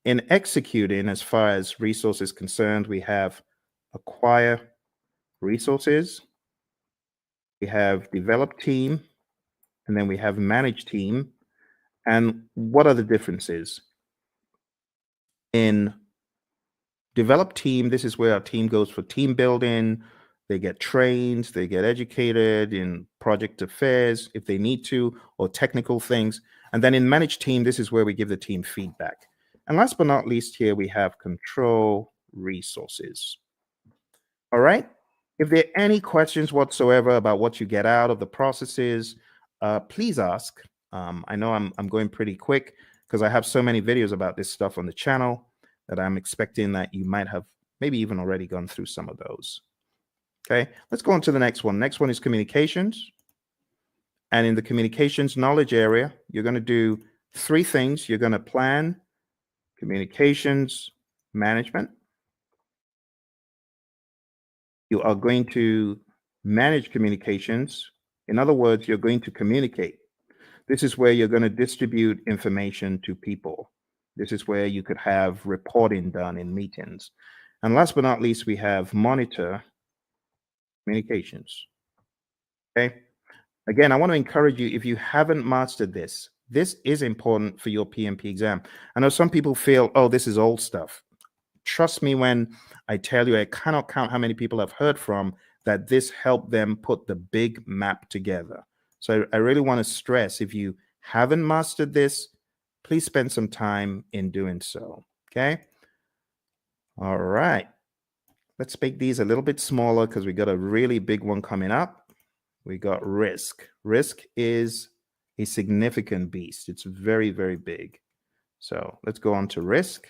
In executing, as far as resources concerned, we have acquire resources, we have develop team, and then we have manage team. And what are the differences? In develop team, this is where our team goes for team building, They get trained, they get educated in project affairs if they need to, or technical things. And then in managed team, this is where we give the team feedback. And last but not least, here we have control resources. All right. If there are any questions whatsoever about what you get out of the processes, please ask. I know I'm going pretty quick because I have so many videos about this stuff on the channel that I'm expecting that you might have maybe even already gone through some of those. Okay, let's go on to the next one. Next one is communications. And in the communications knowledge area, you're going to do three things. You're going to plan communications management. You are going to manage communications. In other words, you're going to communicate. This is where you're going to distribute information to people. This is where you could have reporting done in meetings. And last but not least, we have monitor communications. Okay. Again, I want to encourage you, if you haven't mastered this, this is important for your PMP exam. I know some people feel, oh, this is old stuff. Trust me when I tell you, I cannot count how many people I've heard from that this helped them put the big map together. So I really want to stress, if you haven't mastered this, please spend some time in doing so. Okay. All right. Let's make these a little bit smaller because we got a really big one coming up. We got risk. Risk is a significant beast. It's very, very big. So let's go on to risk.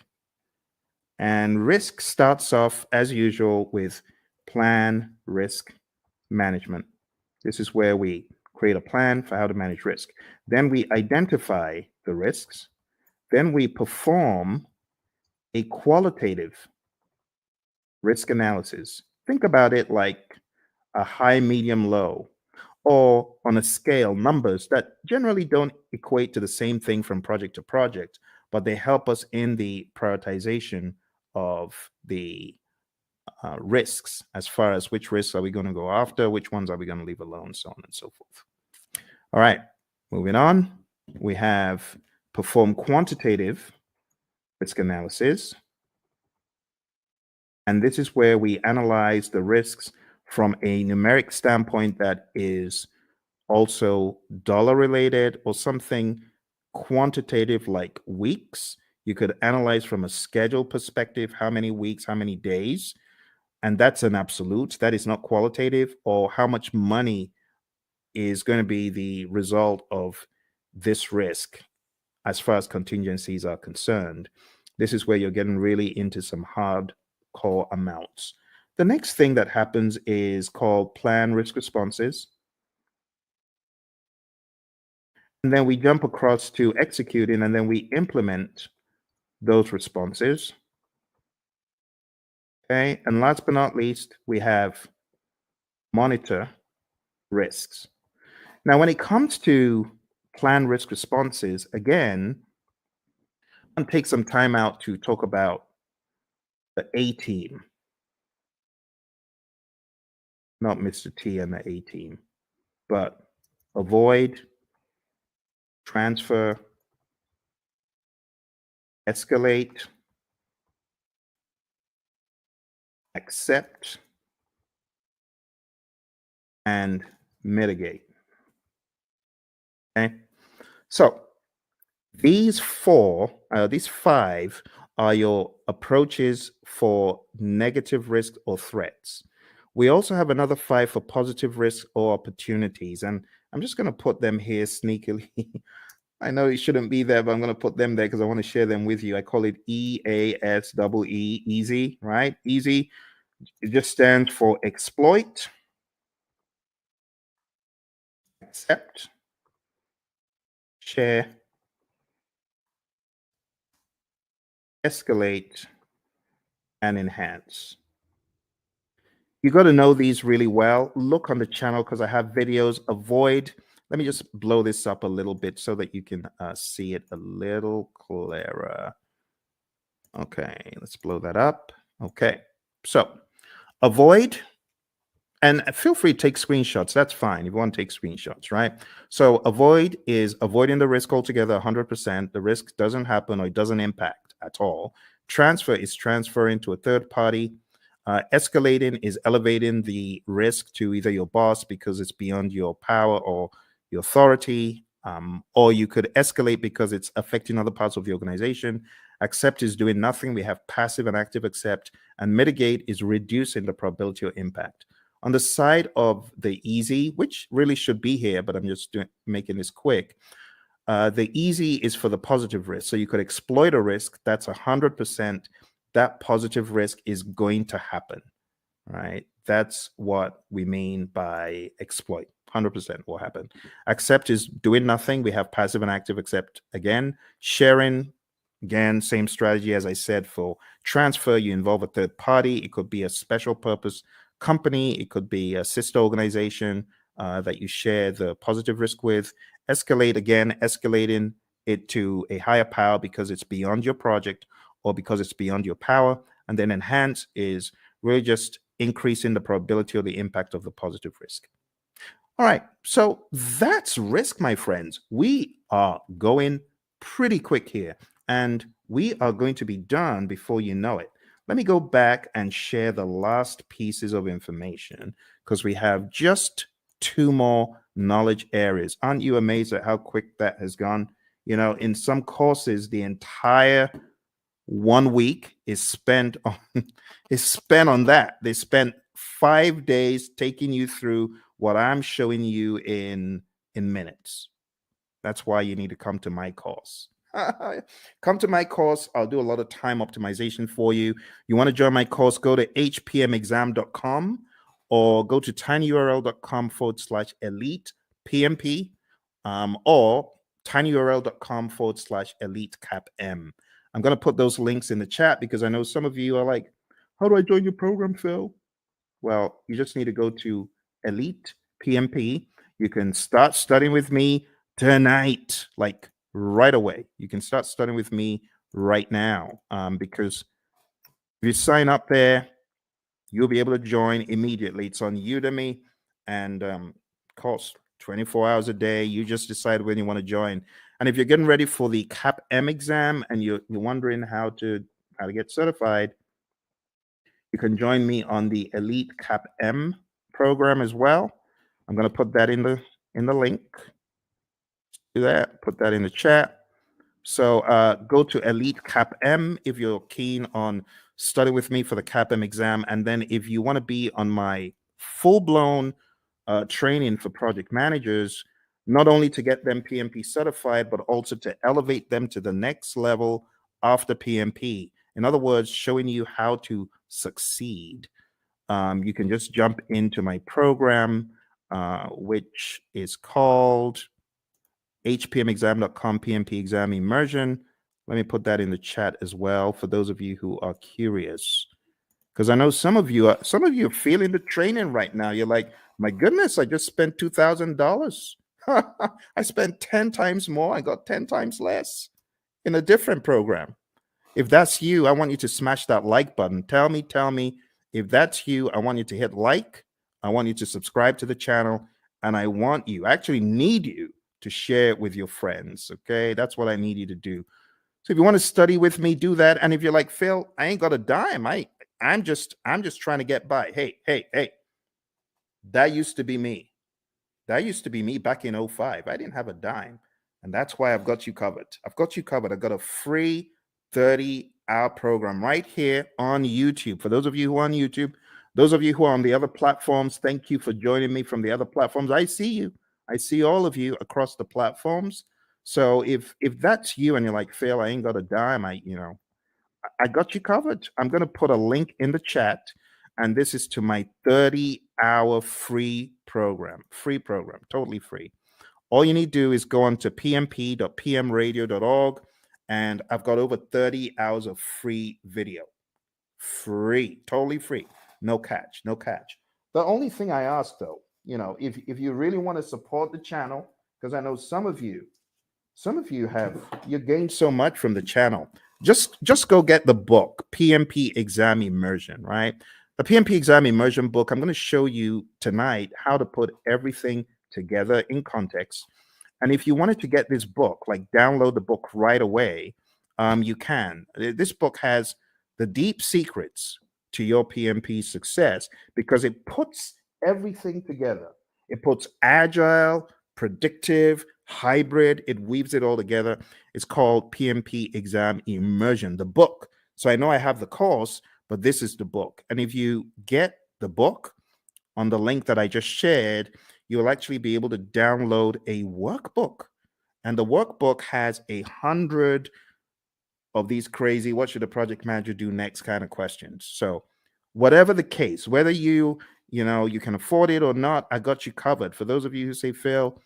And risk starts off, as usual, with plan risk management. This is where we create a plan for how to manage risk. Then we identify the risks. Then we perform a qualitative risk analysis. Think about it like a high, medium, low, or on a scale, numbers that generally don't equate to the same thing from project to project, but they help us in the prioritization of the risks, as far as which risks are we going to go after, which ones are we going to leave alone, so on and so forth. All right, moving on. We have perform quantitative risk analysis. And this is where we analyze the risks from a numeric standpoint that is also dollar related or something quantitative like weeks. You could analyze from a schedule perspective, how many weeks, how many days, and that's an absolute. That is not qualitative. Or how much money is going to be the result of this risk as far as contingencies are concerned. This is where you're getting really into some hardcore amounts. The next thing that happens is called plan risk responses. And then we jump across to executing, and then we implement those responses. Okay, and last but not least, we have monitor risks. Now, when it comes to plan risk responses, again, I'm going to take some time out to talk about the A team, not Mr. T and the A team, but avoid, transfer, escalate, accept, and mitigate. Okay, so these five are your approaches for negative risk or threats. We also have another 5 for positive risk or opportunities, and I'm just going to put them here sneakily. I know it shouldn't be there, but I'm going to put them there because I want to share them with you. I call it EASEE, easy, right? Easy. It just stands for exploit, accept, share, escalate, and enhance. You got to know these really well. Look on the channel because I have videos. Avoid. Let me just blow this up a little bit so that you can see it a little clearer. Okay, let's blow that up. Okay, so avoid, and feel free to take screenshots. That's fine if you want to take screenshots, right? So avoid is avoiding the risk altogether, 100%. The risk doesn't happen or it doesn't impact at all. Transfer is transferring to a third party. Escalating is elevating the risk to either your boss because it's beyond your power or your authority, or you could escalate because it's affecting other parts of the organization. Accept is doing nothing. We have passive and active accept, and mitigate is reducing the probability or impact. On the side of the easy, which really should be here, but I'm just making this quick. The easy is for the positive risk. So you could exploit a risk that's 100%. That positive risk is going to happen, right? That's what we mean by exploit. 100% will happen. Accept is doing nothing. We have passive and active accept again. Sharing, again, same strategy as I said for transfer. You involve a third party. It could be a special purpose company. It could be a sister organization that you share the positive risk with. Escalate, again, escalating it to a higher power because it's beyond your project or because it's beyond your power. And then enhance is really just increasing the probability or the impact of the positive risk. All right, so that's risk, my friends. We are going pretty quick here, and we are going to be done before you know it. Let me go back and share the last pieces of information because we have just 2 more knowledge areas. Aren't you amazed at how quick that has gone? You know, in some courses, the entire 1 week is spent on that. They spent 5 days taking you through what I'm showing you in minutes. That's why you need to come to my course. Come to my course. I'll do a lot of time optimization for you. You want to join my course, go to hpmexam.com or go to tinyurl.com/elite PMP or tinyurl.com/elite CAPM. I'm going to put those links in the chat because I know some of you are like, how do I join your program, Phil? Well, you just need to go to Elite PMP. You can start studying with me tonight, like right away. You can start studying with me right now because if you sign up there, you'll be able to join immediately. It's on Udemy and costs 24 hours a day. You just decide when you want to join. And if you're getting ready for the CAPM exam and you're wondering how to get certified, you can join me on the Elite CAPM program as well. I'm going to put that in the link. Do that. Put that in the chat. So go to Elite CAPM if you're keen on studying with me for the CAPM exam. And then if you want to be on my full-blown training for project managers, not only to get them PMP certified, but also to elevate them to the next level after PMP. In other words, showing you how to succeed. You can just jump into my program, which is called hpmexam.com PMP exam immersion. Let me put that in the chat as well for those of you who are curious, because I know some of you are feeling the training right now. You're like, my goodness, I just spent $2,000. I spent 10 times more. I got 10 times less in a different program. If that's you, I want you to smash that like button. Tell me if that's you. I want you to hit like. I want you to subscribe to the channel, and I actually need you to share it with your friends. Okay, that's what I need you to do. So if you want to study with me, do that. And if you're like, Phil, I ain't got a dime. I'm just trying to get by. Hey, that used to be me. That used to be me back in 05. I didn't have a dime. And that's why I've got you covered. I've got a free 30-hour program right here on YouTube. For those of you who are on YouTube, those of you who are on the other platforms, thank you for joining me from the other platforms. I see you. I see all of you across the platforms. So if that's you and you're like, Phil, I ain't got a dime, I got you covered. I'm going to put a link in the chat, and this is to my 30-hour free program, totally free. All you need to do is go on to pmp.pmradio.org, and I've got over 30 hours of free video. Free, totally free. No catch. The only thing I ask, though, if you really want to support the channel, because I know some of you you gained so much from the channel. Just go get the book, PMP Exam Immersion, right? The PMP Exam Immersion book, I'm going to show you tonight how to put everything together in context. And if you wanted to get this book, like download the book right away, you can. This book has the deep secrets to your PMP success because it puts everything together. It puts agile, predictive, hybrid, it weaves it all together. It's called PMP Exam Immersion, the book. So I know I have the course, but this is the book. And if you get the book on the link that I just shared, you'll actually be able to download a workbook. And the workbook has 100 of these crazy, what should a project manager do next kind of questions. So whatever the case, whether you can afford it or not, I got you covered. For those of you who say, Phil,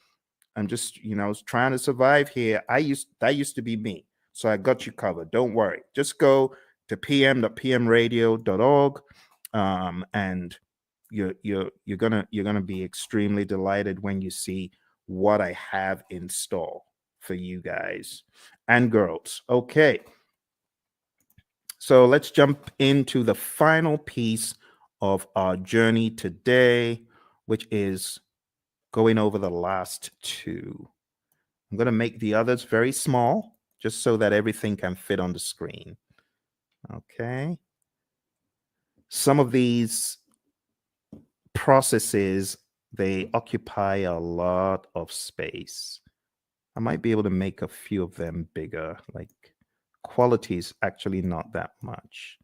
I'm just, trying to survive here. That used to be me. So I got you covered. Don't worry. Just go to pm.pmradio.org, and you're gonna be extremely delighted when you see what I have in store for you guys and girls. Okay. So let's jump into the final piece of our journey today, which is going over the last two. I'm going to make the others very small, just so that everything can fit on the screen. Okay. Some of these processes, they occupy a lot of space. I might be able to make a few of them bigger, like quality is actually not that much.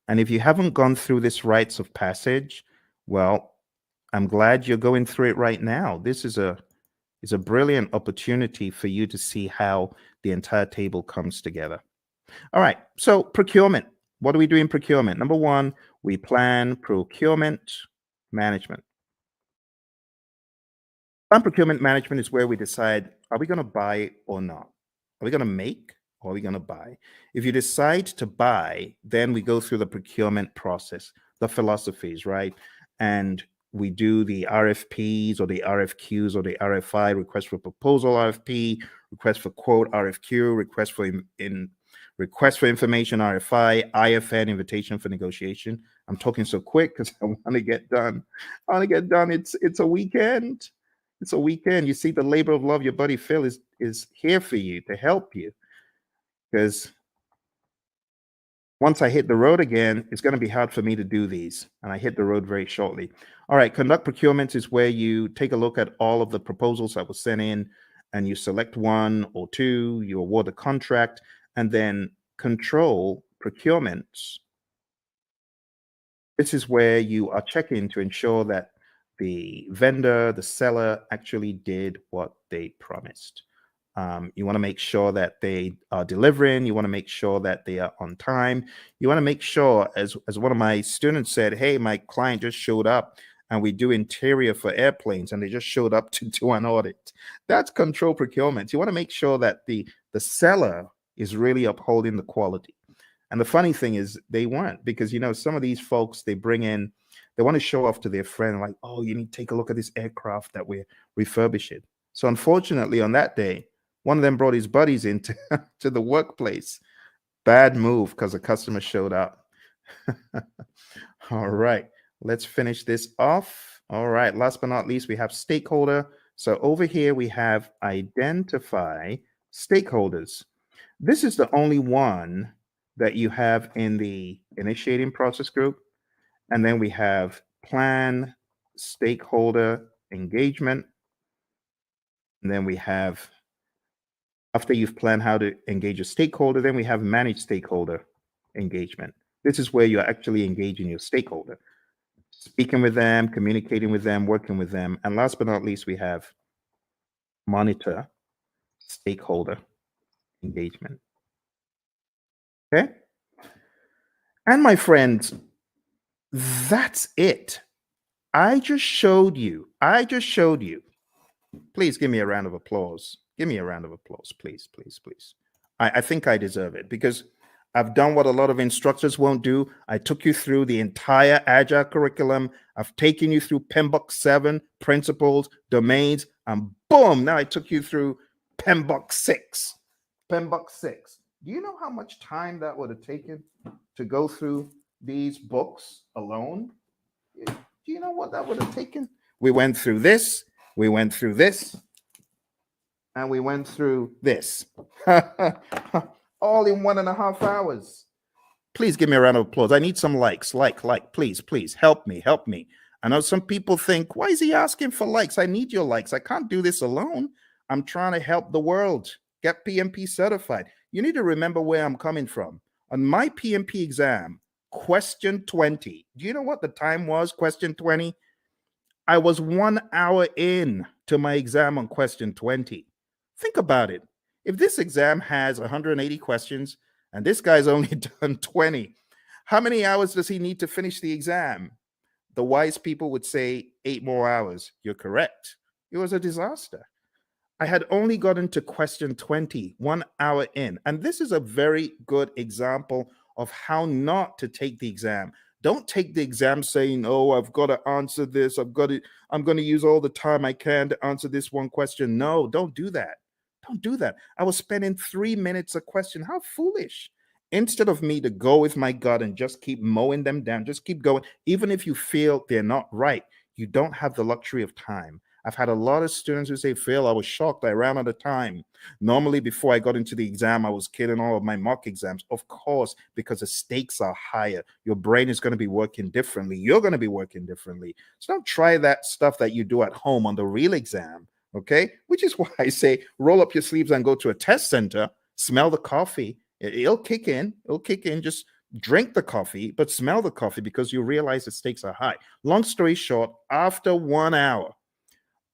And if you haven't gone through this rites of passage, well, I'm glad you're going through it right now. This is a brilliant opportunity for you to see how the entire table comes together. All right, so procurement. What do we do in procurement? Number one, we plan procurement management. Plan procurement management is where we decide, are we going to buy or not? Are we going to make or are we going to buy? If you decide to buy, then we go through the procurement process, the philosophies, right? And we do the RFPs or the RFQs or the RFI, request for proposal RFP, request for quote RFQ, request for information RFI, IFN, invitation for negotiation. I'm talking so quick because I want to get done. I want to get done. It's a weekend. It's a weekend. You see, the labor of love, your buddy Phil is here for you to help you. Because once I hit the road again, it's going to be hard for me to do these. And I hit the road very shortly. All right, conduct procurements is where you take a look at all of the proposals that were sent in and you select one or two, you award a contract, and then control procurements. This is where you are checking to ensure that the vendor, the seller actually did what they promised. You want to make sure that they are delivering. You want to make sure that they are on time. You want to make sure, as one of my students said, hey, my client just showed up and we do interior for airplanes and they just showed up to do an audit. That's control procurement. You want to make sure that the seller is really upholding the quality. And the funny thing is they weren't, because, some of these folks, they bring in, they want to show off to their friend, like, oh, you need to take a look at this aircraft that we're refurbishing. So unfortunately, on that day, one of them brought his buddies into to the workplace. Bad move because the customer showed up. All right, let's finish this off. All right, last but not least, we have stakeholder. So over here, we have identify stakeholders. This is the only one that you have in the initiating process group. And then we have plan stakeholder engagement. And then we have, after you've planned how to engage a stakeholder, then we have manage stakeholder engagement. This is where you're actually engaging your stakeholder, speaking with them, communicating with them, working with them. And last but not least, we have monitor stakeholder engagement. Okay. And my friends, that's it. I just showed you. Please give me a round of applause. Give me a round of applause, please, please, please. I think I deserve it because I've done what a lot of instructors won't do. I took you through the entire Agile curriculum. I've taken you through PMBOK 7, principles, domains, and boom, now I took you through PMBOK 6. PMBOK 6. Do you know how much time that would have taken to go through these books alone? Do you know what that would have taken? We went through this, we went through this, and we went through this. All in 1.5 hours. Please give me a round of applause. I need some likes. Like, please, please help me, help me. I know some people think, why is he asking for likes? I need your likes. I can't do this alone. I'm trying to help the world get PMP certified. You need to remember where I'm coming from. On my PMP exam, question 20, do you know what the time was? Question 20? I was 1 hour in to my exam on question 20. Think about it. If this exam has 180 questions and this guy's only done 20, how many hours does he need to finish the exam? The wise people would say 8 more hours. You're correct. It was a disaster. I had only gotten to question 20, 1 hour in. And this is a very good example of how not to take the exam. Don't take the exam saying, oh, I've got to answer this. I'm going to use all the time I can to answer this one question. No, don't do that. Don't do that. I was spending 3 minutes a question. How foolish. Instead of me to go with my gut and just keep mowing them down, just keep going. Even if you feel they're not right, you don't have the luxury of time. I've had a lot of students who say, Phil, I was shocked. I ran out of time. Normally, before I got into the exam, I was killing all of my mock exams. Of course, because the stakes are higher. Your brain is going to be working differently. You're going to be working differently. So don't try that stuff that you do at home on the real exam, okay? Which is why I say roll up your sleeves and go to a test center, smell the coffee. It'll kick in. It'll kick in. Just drink the coffee, but smell the coffee because you realize the stakes are high. Long story short, after 1 hour,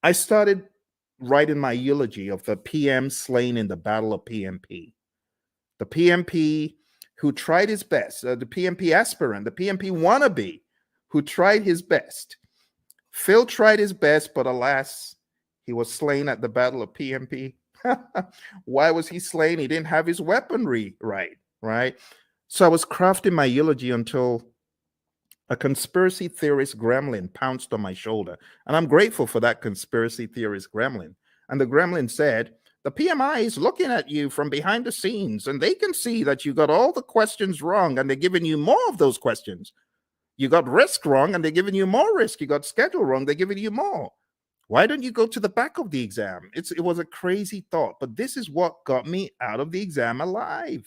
I started writing my eulogy of the PM slain in the Battle of PMP. The PMP who tried his best, the PMP aspirant, the PMP wannabe who tried his best. Phil tried his best, but alas, he was slain at the Battle of PMP. Why was he slain? He didn't have his weaponry right? So I was crafting my eulogy until a conspiracy theorist gremlin pounced on my shoulder. And I'm grateful for that conspiracy theorist gremlin. And the gremlin said, the PMI is looking at you from behind the scenes, and they can see that you got all the questions wrong, and they're giving you more of those questions. You got risk wrong, and they're giving you more risk. You got schedule wrong, they're giving you more. Why don't you go to the back of the exam? It was a crazy thought, but this is what got me out of the exam alive.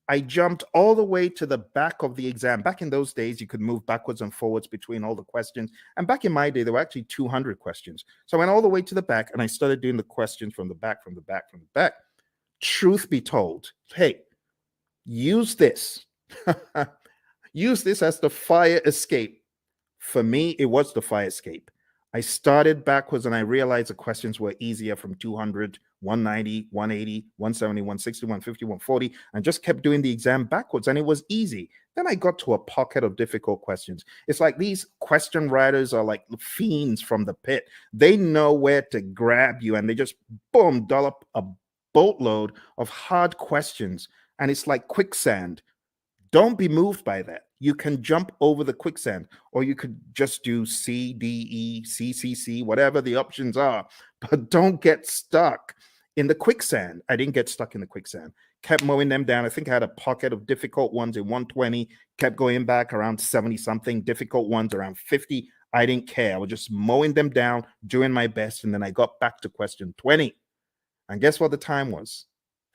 I jumped all the way to the back of the exam. Back in those days, you could move backwards and forwards between all the questions. And back in my day, there were actually 200 questions. So I went all the way to the back and I started doing the questions from the back, from the back, from the back. Truth be told, hey, use this. Use this as the fire escape. For me, it was the fire escape. I started backwards and I realized the questions were easier from 200, 190, 180, 170, 160, 150, 140, and just kept doing the exam backwards, and it was easy. Then I got to a pocket of difficult questions. It's like these question writers are like fiends from the pit. They know where to grab you, and they just, boom, dollop a boatload of hard questions, and it's like quicksand. Don't be moved by that. You can jump over the quicksand, or you could just do C, D, E, C, C, C, whatever the options are, but don't get stuck in the quicksand. I didn't get stuck in the quicksand. Kept mowing them down. I think I had a pocket of difficult ones in 120, kept going back around 70 something, difficult ones around 50. I didn't care. I was just mowing them down, doing my best. And then I got back to question 20. And guess what the time was?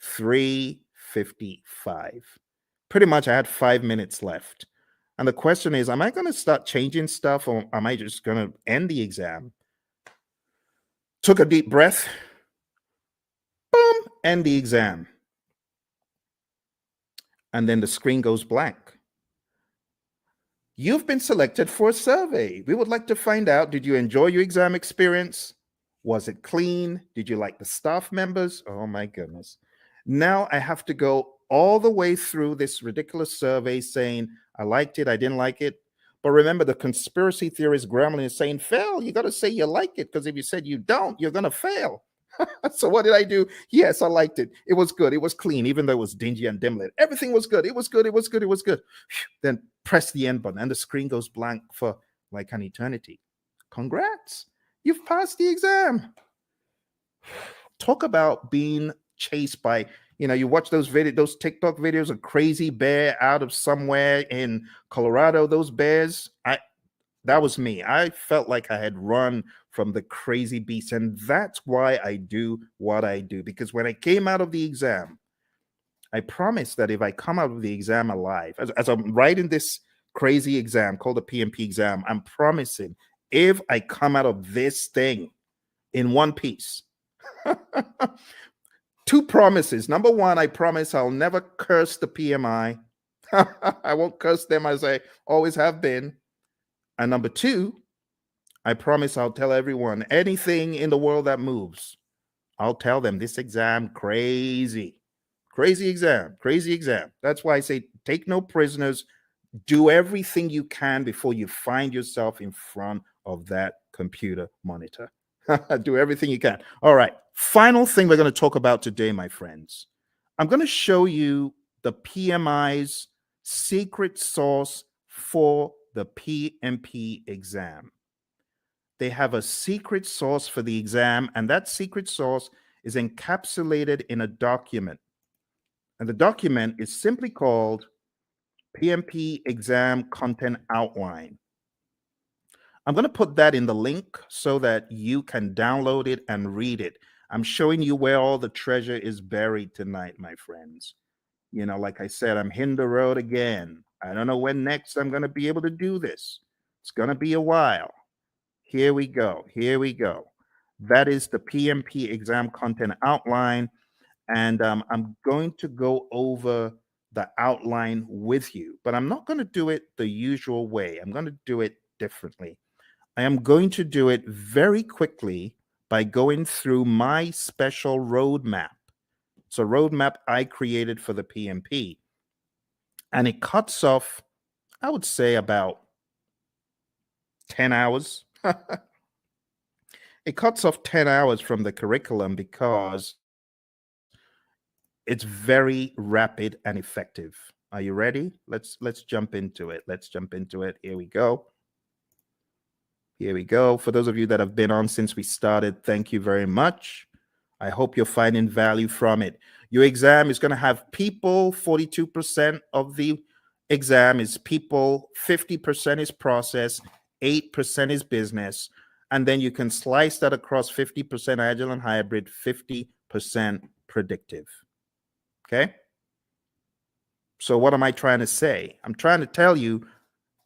3:55. Pretty much I had 5 minutes left. And the question is, am I going to start changing stuff, or am I just going to end the exam? Took a deep breath. Boom, end the exam. And then the screen goes blank. You've been selected for a survey. We would like to find out, did you enjoy your exam experience? Was it clean? Did you like the staff members? Oh my goodness. Now I have to go all the way through this ridiculous survey saying, I liked it, I didn't like it. But remember, the conspiracy theorist gremlin is saying, fail, you got to say you like it, because if you said you don't, you're going to fail. So what did I do? Yes, I liked it. It was good. It was clean, even though it was dingy and dim lit. Everything was good. It was good. It was good. It was good. Then press the end button and the screen goes blank for like an eternity. Congrats. You've passed the exam. Talk about being chased by, you watch those TikTok videos of crazy bear out of somewhere in Colorado, those bears. That was me. I felt like I had run from the crazy beast. And that's why I do what I do. Because when I came out of the exam, I promise that if I come out of the exam alive, as I'm writing this crazy exam called the PMP exam, I'm promising if I come out of this thing in one piece, two promises. Number one, I promise I'll never curse the PMI. I won't curse them as I always have been. And number two, I promise I'll tell everyone anything in the world that moves. I'll tell them this exam crazy. Crazy exam, crazy exam. That's why I say take no prisoners. Do everything you can before you find yourself in front of that computer monitor. Do everything you can. All right. Final thing we're going to talk about today, my friends. I'm going to show you the PMI's secret sauce for the PMP exam. They have a secret sauce for the exam, and that secret sauce is encapsulated in a document. And the document is simply called PMP Exam Content Outline. I'm going to put that in the link so that you can download it and read it. I'm showing you where all the treasure is buried tonight, my friends. You know, like I said, I'm hitting the road again. I don't know when next I'm going to be able to do this. It's going to be a while. Here we go. Here we go. That is the PMP Exam Content Outline. And I'm going to go over the outline with you, but I'm not going to do it the usual way. I'm going to do it differently. I am going to do it very quickly by going through my special roadmap. It's a roadmap I created for the PMP. And it cuts off, I would say, about 10 hours. It cuts off 10 hours from the curriculum because it's very rapid and effective. Are you ready? Let's jump into it. Let's jump into it. Here we go. Here we go. For those of you that have been on since we started, thank you very much. I hope you're finding value from it. Your exam is going to have people. 42% of the exam is people, 50% is process, 8% is business. And then you can slice that across 50% agile and hybrid, 50% predictive. Okay? So what am I trying to say? I'm trying to tell you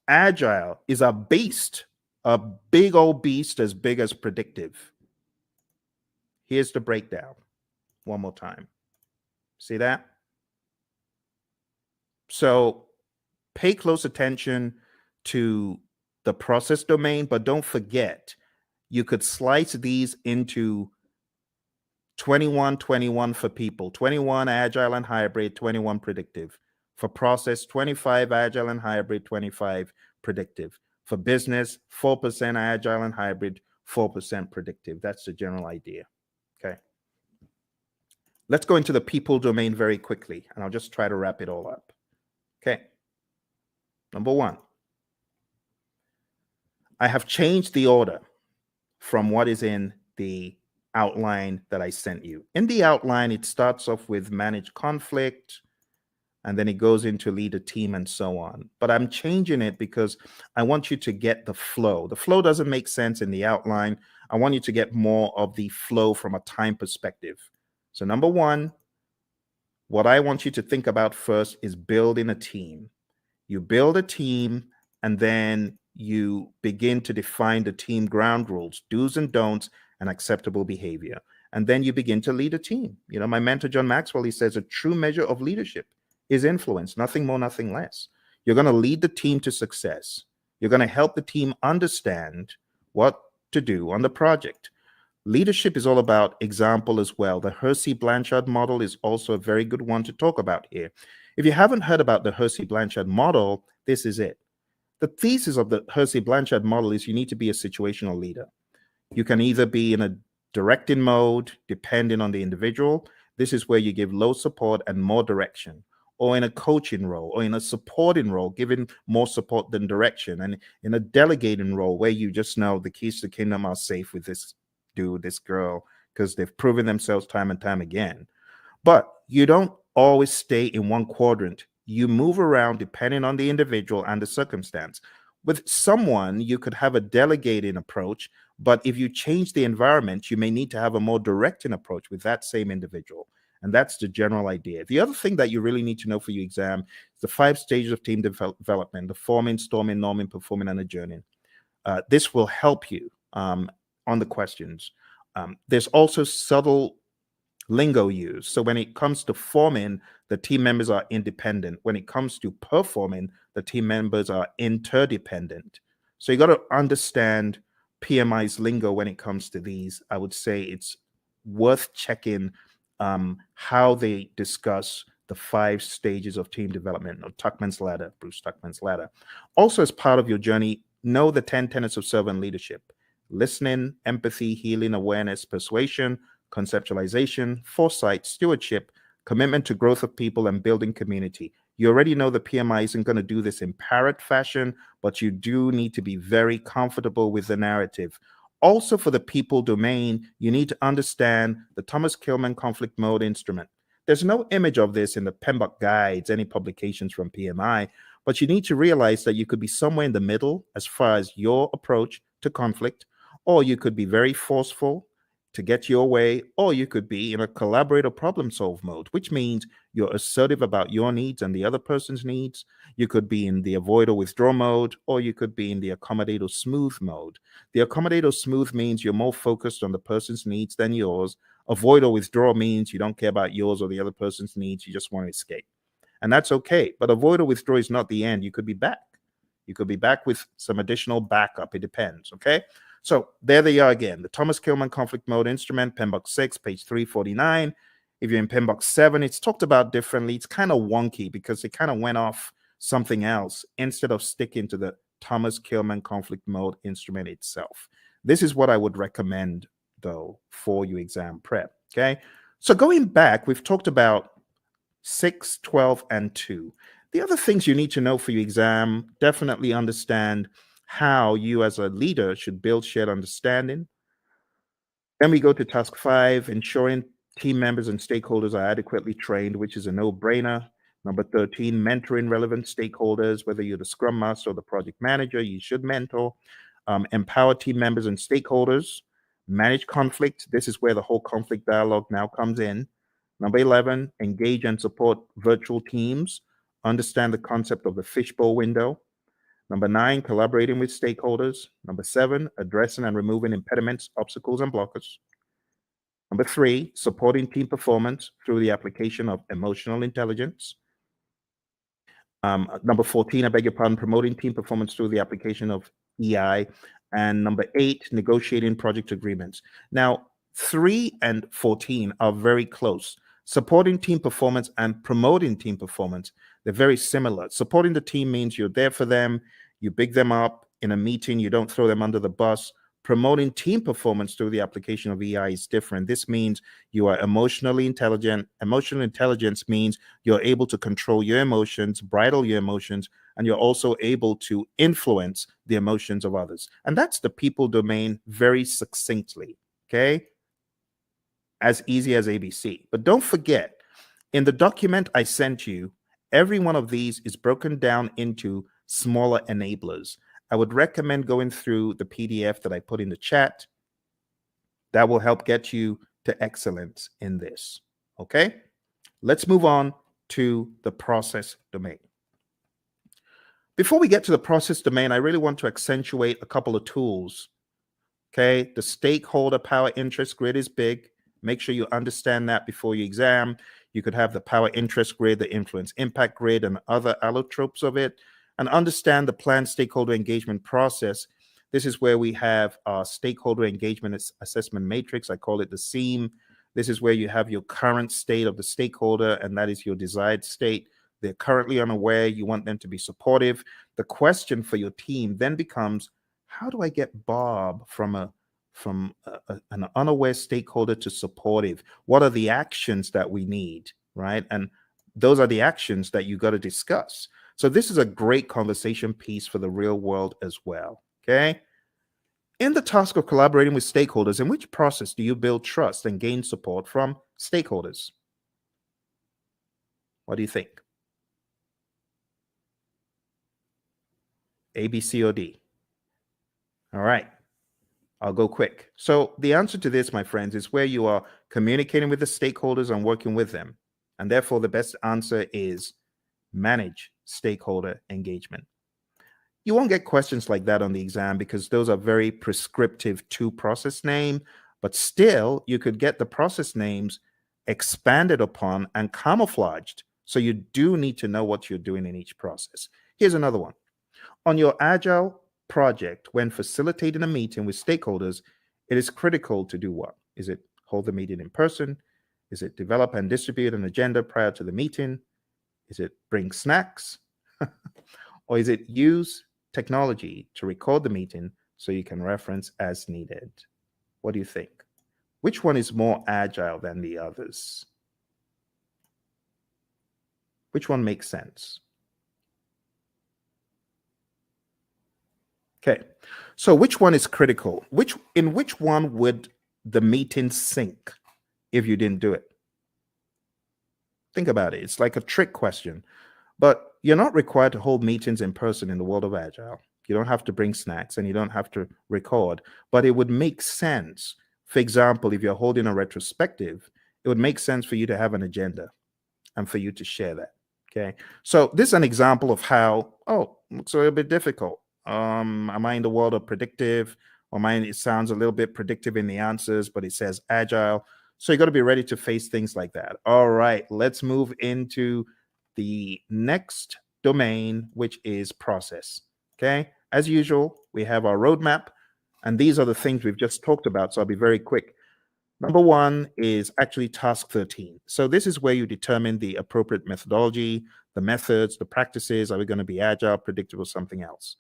agile is a beast, a big old beast as big as predictive. Here's the breakdown one more time. See that? So pay close attention to the process domain, but don't forget, you could slice these into 21, 21 for people, 21 agile and hybrid, 21 predictive. For process, 25 agile and hybrid, 25 predictive. For business, 4% agile and hybrid, 4% predictive. That's the general idea. Okay. Let's go into the people domain very quickly, and I'll just try to wrap it all up. Okay. Number one, I have changed the order from what is in the outline that I sent you. In the outline, it starts off with manage conflict, and then it goes into lead a team and so on. But I'm changing it because I want you to get the flow. The flow doesn't make sense in the outline. I want you to get more of the flow from a time perspective. So number one, what I want you to think about first is building a team. You build a team, and then you begin to define the team ground rules, do's and don'ts, and acceptable behavior. And then you begin to lead a team. You know, my mentor, John Maxwell, he says a true measure of leadership is influence, nothing more, nothing less. You're going to lead the team to success. You're going to help the team understand what to do on the project. Leadership is all about example as well. The Hersey-Blanchard model is also a very good one to talk about here. If you haven't heard about the Hersey-Blanchard model, this is it. The thesis of the Hersey-Blanchard model is you need to be a situational leader. You can either be in a directing mode, depending on the individual. This is where you give low support and more direction, or in a coaching role, or in a supporting role, giving more support than direction, and in a delegating role where you just know the keys to the kingdom are safe with this dude, this girl, because they've proven themselves time and time again. But you don't always stay in one quadrant. You move around depending on the individual and the circumstance. With someone, you could have a delegating approach, but if you change the environment, you may need to have a more directing approach with that same individual. And that's the general idea. The other thing that you really need to know for your exam is the 5 stages of team development: the forming, storming, norming, performing, and adjourning. This will help you on the questions. There's also subtle lingo used. So when it comes to forming, the team members are independent. When it comes to performing, the team members are interdependent. So you got to understand PMI's lingo when it comes to these. I would say it's worth checking how they discuss the 5 stages of team development, or Tuckman's ladder, Bruce Tuckman's ladder. Also, as part of your journey, know the 10 tenets of servant leadership: listening, empathy, healing, awareness, persuasion, conceptualization, foresight, stewardship, commitment to growth of people, and building community. You already know the PMI isn't going to do this in parrot fashion, but you do need to be very comfortable with the narrative. Also, for the people domain, you need to understand the Thomas Kilmann conflict mode instrument. There's no image of this in the PMBOK guides, any publications from PMI, but you need to realize that you could be somewhere in the middle as far as your approach to conflict, or you could be very forceful to get your way, or you could be in a collaborate or problem solve mode, which means you're assertive about your needs and the other person's needs. You could be in the avoid or withdraw mode, or you could be in the accommodate or smooth mode. The accommodate or smooth means you're more focused on the person's needs than yours. Avoid or withdraw means you don't care about yours or the other person's needs. You just want to escape. And that's okay. But avoid or withdraw is not the end. You could be back. You could be back with some additional backup. It depends. Okay. So there they are again. The Thomas Kilmann conflict mode instrument, PMBOK 6, page 349. If you're in PMBOK 7, it's talked about differently. It's kind of wonky because it kind of went off something else instead of sticking to the Thomas Kilmann conflict mode instrument itself. This is what I would recommend, though, for your exam prep. Okay. So going back, we've talked about 6, 12, and 2. The other things you need to know for your exam: definitely understand how you as a leader should build shared understanding. Then we go to task 5, ensuring team members and stakeholders are adequately trained, which is a no-brainer. Number 13, mentoring relevant stakeholders. Whether you're the scrum master or the project manager, you should mentor. Empower team members and stakeholders. Manage conflict. This is where the whole conflict dialogue now comes in. Number 11, engage and support virtual teams. Understand the concept of the fishbowl window. Number 9, collaborating with stakeholders. Number 7, addressing and removing impediments, obstacles, and blockers. Number 3, supporting team performance through the application of emotional intelligence. Number 14, I beg your pardon, promoting team performance through the application of EI. And number 8, negotiating project agreements. Now, 3 and 14 are very close. Supporting team performance and promoting team performance, they're very similar. Supporting the team means you're there for them, you big them up in a meeting, you don't throw them under the bus. Promoting team performance through the application of EI is different. This means you are emotionally intelligent. Emotional intelligence means you're able to control your emotions, bridle your emotions, and you're also able to influence the emotions of others. And that's the people domain very succinctly, okay? As easy as ABC. But don't forget, in the document I sent you, every one of these is broken down into smaller enablers. I would recommend going through the PDF that I put in the chat. That will help get you to excellence in this. Okay, let's move on to the process domain. Before we get to the process domain, I really want to accentuate a couple of tools. Okay, the stakeholder power interest grid is big. Make sure you understand that before your exam. You could have the power interest grid, the influence impact grid, and other allotropes of it, and understand the planned stakeholder engagement process. This is where we have our stakeholder engagement assessment matrix. I call it the SEAM. This is where you have your current state of the stakeholder, and that is your desired state. They're currently unaware. You want them to be supportive. The question for your team then becomes, how do I get Bob from an unaware stakeholder to supportive? What are the actions that we need, right? And those are the actions that you got to discuss. So this is a great conversation piece for the real world as well, okay? In the task of collaborating with stakeholders, in which process do you build trust and gain support from stakeholders? What do you think? A, B, C, or D? All right. I'll go quick. So the answer to this, my friends, is where you are communicating with the stakeholders and working with them. And therefore, the best answer is manage stakeholder engagement. You won't get questions like that on the exam because those are very prescriptive to process name, but still you could get the process names expanded upon and camouflaged. So you do need to know what you're doing in each process. Here's another one. On your agile project, when facilitating a meeting with stakeholders, it is critical to do what? Is it hold the meeting in person? Is it develop and distribute an agenda prior to the meeting? Is it bring snacks? Or is it use technology to record the meeting so you can reference as needed? What do you think? Which one is more agile than the others? Which one makes sense? Okay, so which one is critical? In which one would the meeting sink if you didn't do it? Think about it. It's like a trick question. But you're not required to hold meetings in person in the world of Agile. You don't have to bring snacks and you don't have to record, but it would make sense. For example, if you're holding a retrospective, it would make sense for you to have an agenda and for you to share that. Okay. So this is an example of how, oh, looks a little bit difficult. Am I in the world of predictive? Or mine, it sounds a little bit predictive in the answers, but it says agile. So you got to be ready to face things like that. All right, let's move into the next domain, which is process. Okay. As usual, we have our roadmap, and these are the things we've just talked about. So I'll be very quick. Number one is actually task 13. So this is where you determine the appropriate methodology, the methods, the practices. Are we going to be agile, predictive, or something else?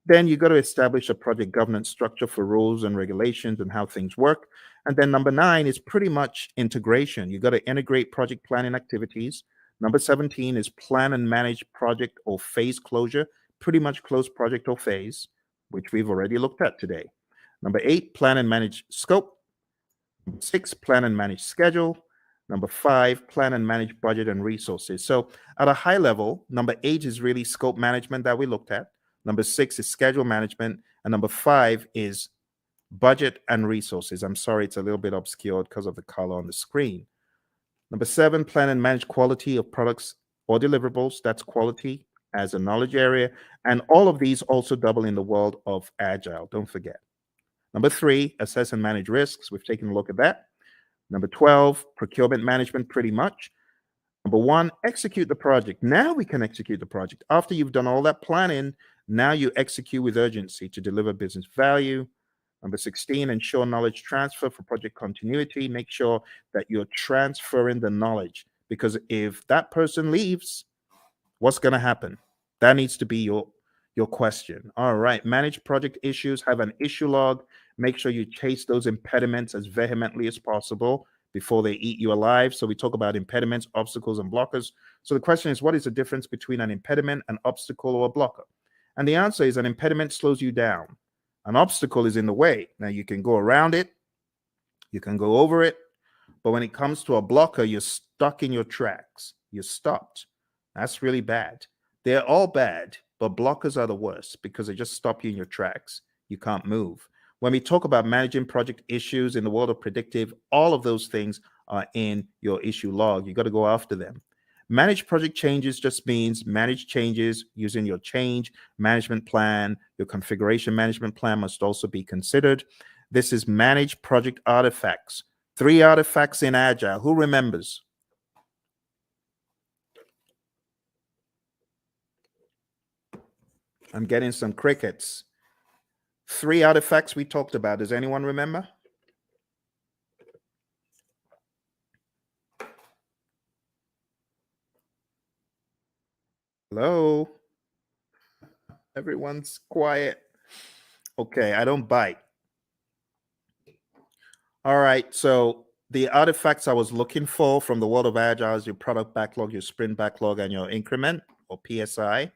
Then you got to establish a project governance structure for rules and regulations and how things work. And then number 9 is pretty much integration. You got to integrate project planning activities. Number 17 is plan and manage project or phase closure, pretty much close project or phase, which we've already looked at today. Number 8, plan and manage scope. Number 6, plan and manage schedule. Number 5, plan and manage budget and resources. So at a high level, number 8 is really scope management that we looked at. Number 6 is schedule management. And number 5 is budget and resources. I'm sorry, it's a little bit obscured because of the color on the screen. Number 7, plan and manage quality of products or deliverables. That's quality as a knowledge area. And all of these also double in the world of agile. Don't forget. Number 3, assess and manage risks. We've taken a look at that. Number 12, procurement management, pretty much. Number 1, execute the project. Now we can execute the project. After you've done all that planning, now you execute with urgency to deliver business value. Number 16, ensure knowledge transfer for project continuity. Make sure that you're transferring the knowledge, because if that person leaves, what's going to happen? That needs to be your question. All right, manage project issues, have an issue log. Make sure you chase those impediments as vehemently as possible before they eat you alive. So we talk about impediments, obstacles, and blockers. So the question is, what is the difference between an impediment, an obstacle, or a blocker? And the answer is an impediment slows you down. An obstacle is in the way. Now you can go around it, you can go over it, but when it comes to a blocker, you're stuck in your tracks. You're stopped. That's really bad. They're all bad, but blockers are the worst because they just stop you in your tracks. You can't move. When we talk about managing project issues in the world of predictive, all of those things are in your issue log. You got to go after them. Manage project changes just means manage changes using your change management plan. Your configuration management plan must also be considered. This is manage project artifacts. 3 artifacts in Agile. Who remembers? I'm getting some crickets. 3 artifacts we talked about. Does anyone remember? Hello? Everyone's quiet. Okay, I don't bite. All right, so the artifacts I was looking for from the world of Agile is your product backlog, your sprint backlog, and your increment or PSI.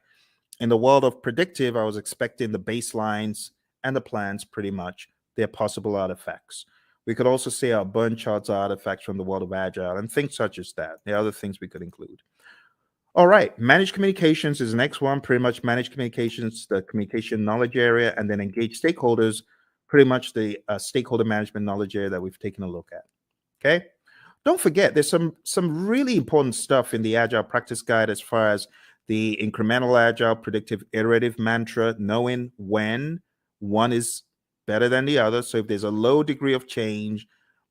In the world of predictive, I was expecting the baselines and the plans pretty much. They're possible artifacts. We could also say our burn charts are artifacts from the world of Agile and things such as that. There are other things we could include. All right, managed communications is the next one. Pretty much managed communications, the communication knowledge area, and then engage stakeholders pretty much the stakeholder management knowledge area that we've taken a look at. Okay. Don't forget, there's some really important stuff in the Agile Practice Guide as far as the incremental agile predictive iterative mantra, knowing when one is better than the other. So if there's a low degree of change,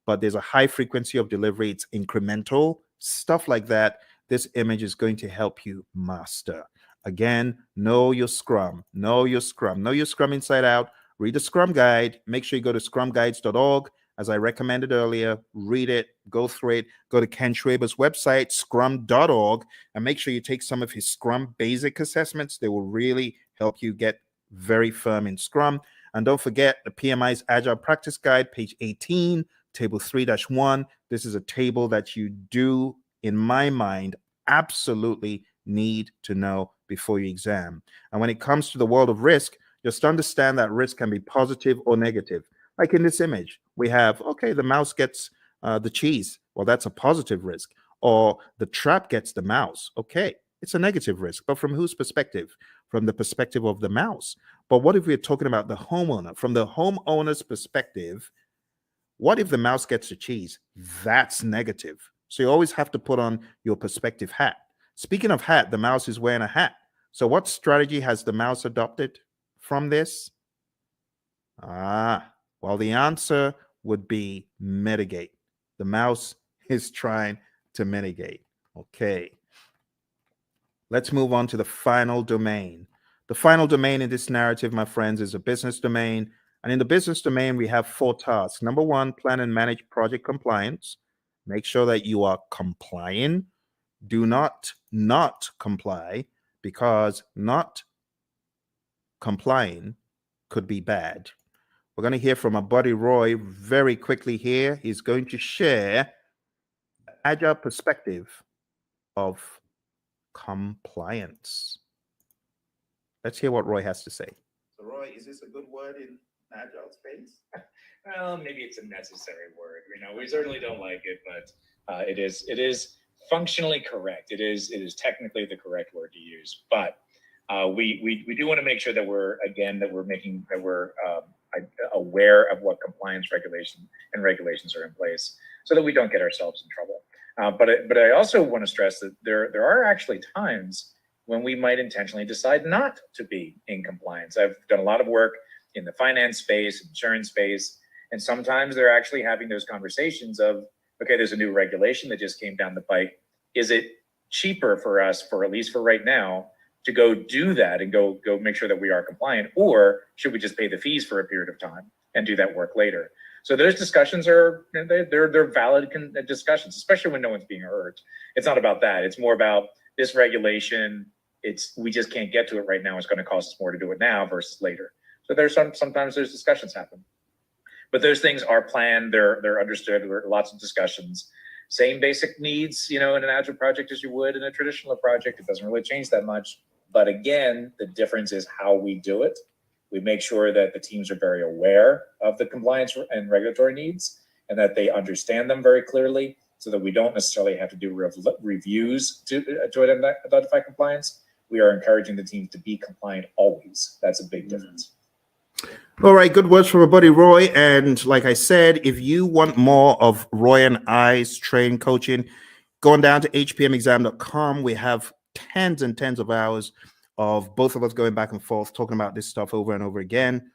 but there's a high frequency of delivery, it's incremental, stuff like that. This image is going to help you master. Again, know your Scrum, know your Scrum, know your Scrum inside out. Read the Scrum Guide. Make sure you go to scrumguides.org. As I recommended earlier, read it, go through it, go to Ken Schwaber's website, scrum.org, and make sure you take some of his Scrum basic assessments. They will really help you get very firm in Scrum. And don't forget the PMI's Agile Practice Guide, page 18, table 3-1. This is a table that you do, in my mind, absolutely need to know before your exam. And when it comes to the world of risk, just understand that risk can be positive or negative. Like in this image, we have, okay, the mouse gets the cheese. Well, that's a positive risk. Or the trap gets the mouse. Okay, it's a negative risk. But from whose perspective? From the perspective of the mouse. But what if we're talking about the homeowner? From the homeowner's perspective, what if the mouse gets the cheese? That's negative. So you always have to put on your perspective hat. Speaking of hat, the mouse is wearing a hat. So what strategy has the mouse adopted from this? Well, the answer would be mitigate. The mouse is trying to mitigate. Okay. Let's move on to the final domain. The final domain in this narrative, my friends, is a business domain. And in the business domain, we have 4 tasks. Number 1, plan and manage project compliance. Make sure that you are complying. Do not comply, because not complying could be bad. We're going to hear from our buddy Roy very quickly here. He's going to share an agile perspective of compliance. Let's hear what Roy has to say. So Roy, is this a good word in agile space? Well, maybe it's a necessary word. We certainly don't like it, but it is functionally correct. It is technically the correct word to use. But we do want to make sure that we're aware of what compliance regulations are in place, so that we don't get ourselves in trouble. But I also want to stress that there are actually times when we might intentionally decide not to be in compliance. I've done a lot of work in the finance space, insurance space, and sometimes they're actually having those conversations of, okay, there's a new regulation that just came down the pike. Is it cheaper for us, for at least for right now, to go do that and go make sure that we are compliant, or should we just pay the fees for a period of time and do that work later? So those discussions they're valid discussions, especially when no one's being hurt. It's not about that. It's more about this regulation. We just can't get to it right now. It's going to cost us more to do it now versus later. So there's sometimes those discussions happen, but those things are planned. They're understood. There are lots of discussions. Same basic needs, in an agile project as you would in a traditional project. It doesn't really change that much. But again, the difference is how we do it. We make sure that the teams are very aware of the compliance and regulatory needs, and that they understand them very clearly, so that we don't necessarily have to do reviews to identify compliance. We are encouraging the teams to be compliant always. That's a big difference. All right, good words from our buddy Roy. And like I said, if you want more of Roy and I's training coaching, going down to hpmexam.com, we have tens and tens of hours of both of us going back and forth talking about this stuff over and over again.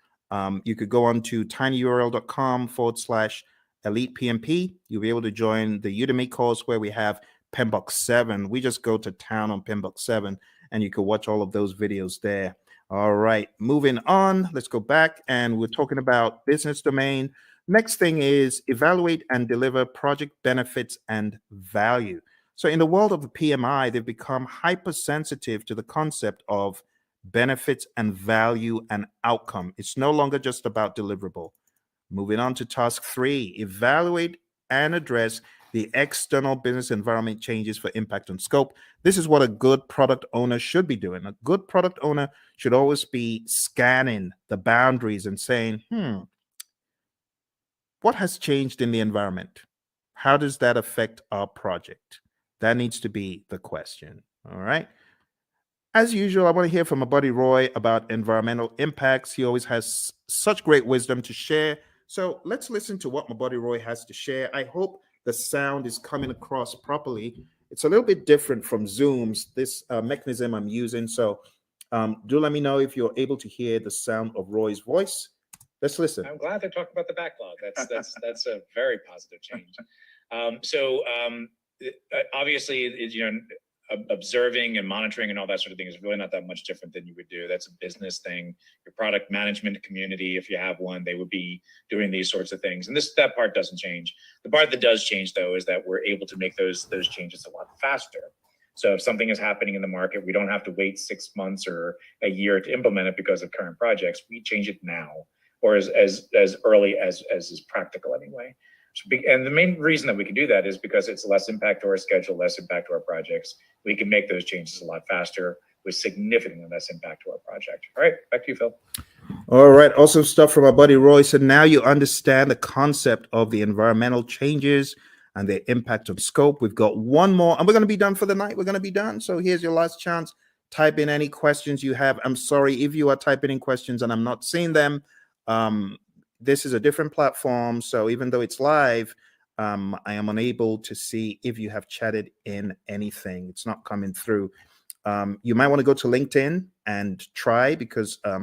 You could go on to tinyurl.com/ElitePMP. You'll be able to join the Udemy course where we have PMBOK 7. We just go to town on PMBOK 7, and you can watch all of those videos there. All right, moving on. Let's go back, and we're talking about business domain. Next thing is evaluate and deliver project benefits and value. So in the world of the PMI, they've become hypersensitive to the concept of benefits and value and outcome. It's no longer just about deliverable. Moving on to task 3, evaluate and address the external business environment changes for impact on scope. This is what a good product owner should be doing. A good product owner should always be scanning the boundaries and saying, what has changed in the environment? How does that affect our project? That needs to be the question. All right. as usual, I want to hear from my buddy Roy about environmental impacts. He always has such great wisdom to share. So let's listen to what my buddy Roy has to share. I hope the sound is coming across properly. It's a little bit different from Zoom's, this mechanism I'm using. So do let me know if you're able to hear the sound of Roy's voice. Let's listen. I'm glad they're talking about the backlog. That's a very positive change. Obviously, observing and monitoring and all that sort of thing is really not that much different than you would do. That's a business thing. Your product management community, if you have one, they would be doing these sorts of things. And that part doesn't change. The part that does change, though, is that we're able to make those changes a lot faster. So if something is happening in the market, we don't have to wait 6 months or a year to implement it because of current projects. We change it now, or as early as is practical anyway. And the main reason that we can do that is because it's less impact to our schedule, less impact to our projects. We can make those changes a lot faster with significantly less impact to our project. All right, back to you, Phil. All right, awesome stuff from our buddy Roy. So now you understand the concept of the environmental changes and their impact on scope. We've got one more, and we're going to be done for the night. We're going to be done. So here's your last chance. Type in any questions you have. I'm sorry if you are typing in questions and I'm not seeing them. This is a different platform, so even though it's live, I am unable to see if you have chatted in anything. It's not coming through. You might want to go to LinkedIn and try, because a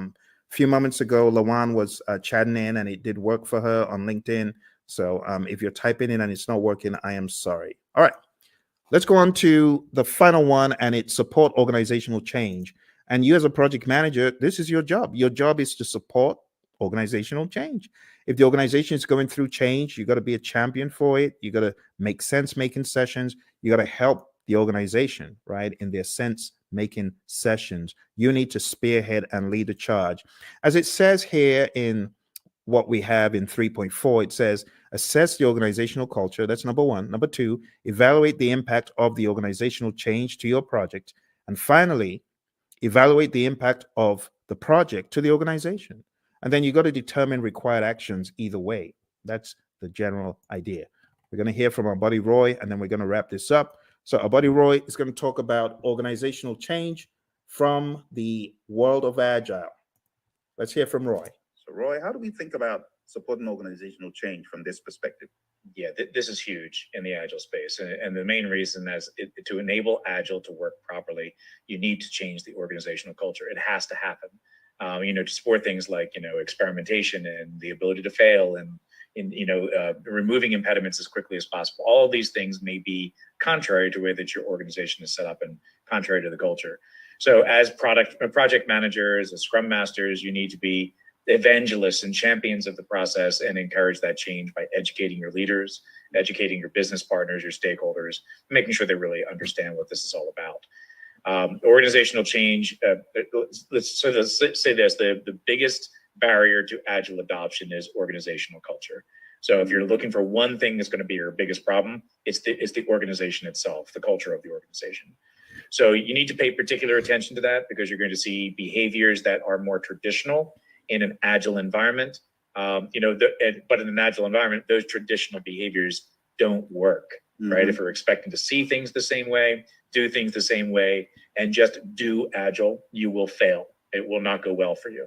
few moments ago, Lawan was chatting in and it did work for her on LinkedIn. So if you're typing in and it's not working, I am sorry. All right, let's go on to the final one, and it's support organizational change. And you as a project manager, this is your job. Your job is to support organizational change. If the organization is going through change, you got to be a champion for it. You got to make sense making sessions. You got to help the organization, right, in their sense making sessions. You need to spearhead and lead the charge. As it says here in what we have in 3.4, it says assess the organizational culture. That's number one. Number two, evaluate the impact of the organizational change to your project. And finally, evaluate the impact of the project to the organization. And then you got to determine required actions either way. That's the general idea. We're going to hear from our buddy Roy, and then we're going to wrap this up. So our buddy Roy is going to talk about organizational change from the world of Agile. Let's hear from Roy. So Roy, how do we think about supporting organizational change from this perspective? Yeah, this is huge in the Agile space. And the main reason is to enable Agile to work properly, you need to change the organizational culture. It has to happen. To support things like, experimentation and the ability to fail and removing impediments as quickly as possible. All of these things may be contrary to the way that your organization is set up and contrary to the culture. So as project managers, as scrum masters, you need to be evangelists and champions of the process and encourage that change by educating your leaders, educating your business partners, your stakeholders, making sure they really understand what this is all about. Organizational change, let's say this, the biggest barrier to Agile adoption is organizational culture. So if you're looking for one thing that's going to be your biggest problem, it's the organization itself, the culture of the organization. So you need to pay particular attention to that, because you're going to see behaviors that are more traditional in an Agile environment. But in an Agile environment, those traditional behaviors don't work, right? If you're expecting to see things the same way, do things the same way, and just do Agile, you will fail. It will not go well for you.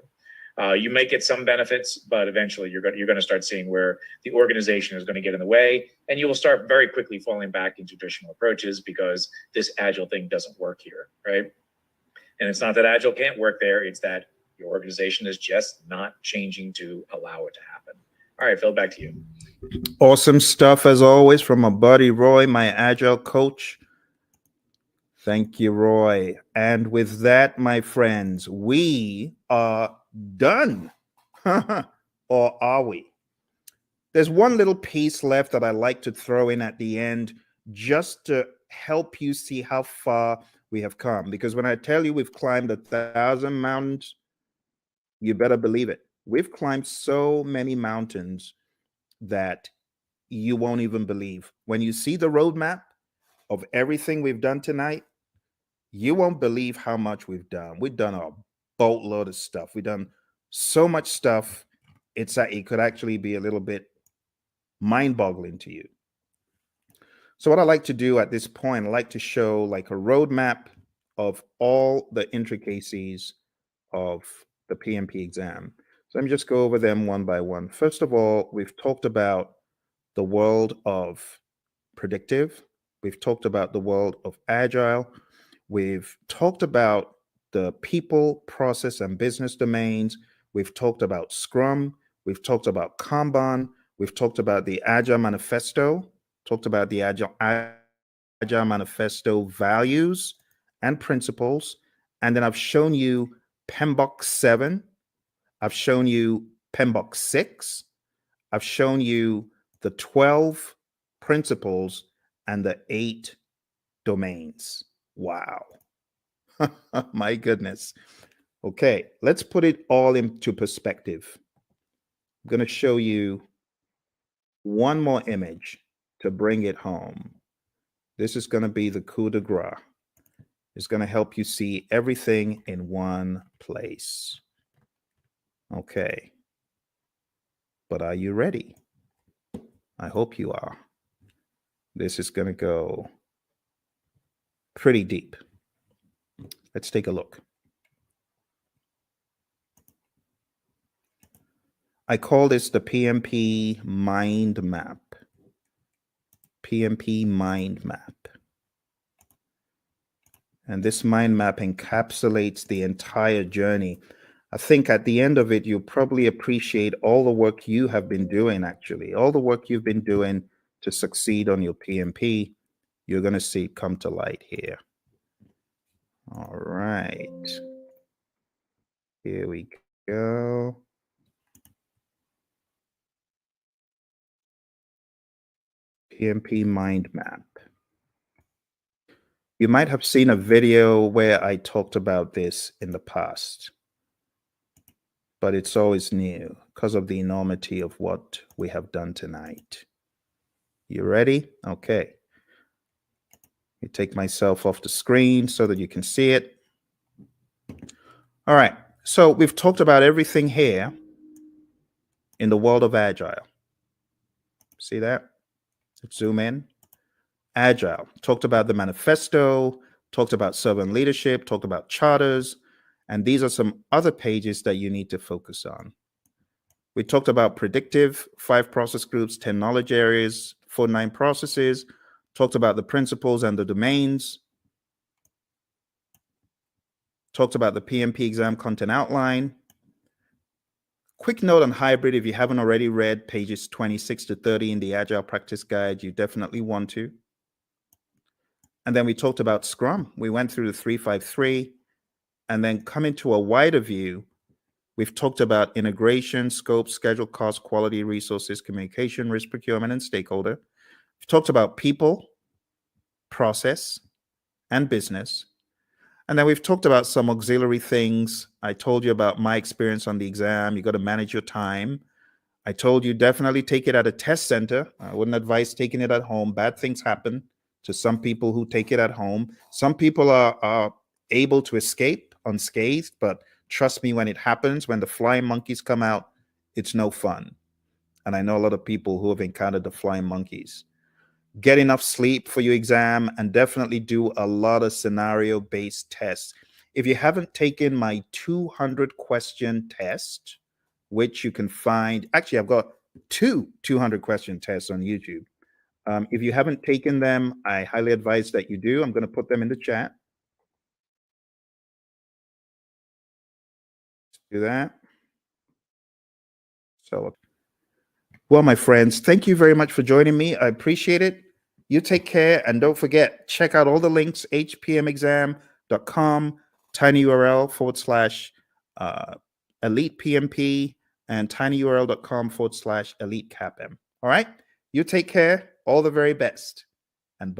You may get some benefits, but eventually you're going to start seeing where the organization is going to get in the way, and you will start very quickly falling back into traditional approaches because this Agile thing doesn't work here, right? And it's not that Agile can't work there, it's that your organization is just not changing to allow it to happen. All right, Phil, back to you. Awesome stuff as always from my buddy Roy, my Agile coach. Thank you, Roy. And with that, my friends, we are done. Or are we? There's one little piece left that I like to throw in at the end, just to help you see how far we have come. Because when I tell you we've climbed 1,000 mountains, you better believe it. We've climbed so many mountains that you won't even believe. When you see the roadmap of everything we've done tonight, you won't believe how much we've done. We've done a boatload of stuff. We've done so much stuff. It could actually be a little bit mind-boggling to you. So what I like to do at this point, I like to show like a roadmap of all the intricacies of the PMP exam. So let me just go over them one by one. First of all, we've talked about the world of predictive. We've talked about the world of agile. We've talked about the people, process, and business domains. We've talked about Scrum. We've talked about Kanban. We've talked about the Agile Manifesto, talked about the Agile Manifesto values and principles. And then I've shown you PMBOK 7. I've shown you PMBOK 6. I've shown you the 12 principles and the 8 domains. Wow. My goodness. Okay, let's put it all into perspective. I'm going to show you one more image to bring it home. This is going to be the coup de grace. It's going to help you see everything in one place. Okay. But are you ready? I hope you are. This is going to go pretty deep. Let's take a look. I call this the PMP mind map. PMP mind map. And this mind map encapsulates the entire journey. I think at the end of it, you'll probably appreciate all the work you have been doing, actually. All the work you've been doing to succeed on your PMP, you're going to see it come to light here. All right. Here we go. PMP mind map. You might have seen a video where I talked about this in the past, but it's always new because of the enormity of what we have done tonight. You ready? Okay. You take myself off the screen so that you can see it. All right. So we've talked about everything here in the world of Agile. See that? Let's zoom in. Agile. Talked about the manifesto, talked about servant leadership, talked about charters, and these are some other pages that you need to focus on. We talked about predictive, 5 process groups, 10 knowledge areas, 49 processes, talked about the principles and the domains, talked about the PMP exam content outline. Quick note on hybrid, if you haven't already read pages 26 to 30 in the Agile Practice Guide, you definitely want to. And then we talked about Scrum. We went through the 353, and then coming to a wider view, we've talked about integration, scope, schedule, cost, quality, resources, communication, risk, procurement, and stakeholder. We've talked about people, process, and business. And then we've talked about some auxiliary things. I told you about my experience on the exam. You got to manage your time. I told you definitely take it at a test center. I wouldn't advise taking it at home. Bad things happen to some people who take it at home. Some people are able to escape unscathed, but trust me, when it happens, when the flying monkeys come out, it's no fun. And I know a lot of people who have encountered the flying monkeys. Get enough sleep for your exam and definitely do a lot of scenario-based tests. If you haven't taken my 200-question test, which you can find, actually, I've got 2 200-question tests on YouTube. If you haven't taken them, I highly advise that you do. I'm going to put them in the chat. Do that. So, well, my friends, thank you very much for joining me. I appreciate it. You take care, and don't forget, check out all the links, hpmexam.com, tinyurl/elite PMP, and tinyurl.com/elite CAPM. All right? You take care. All the very best. And bye.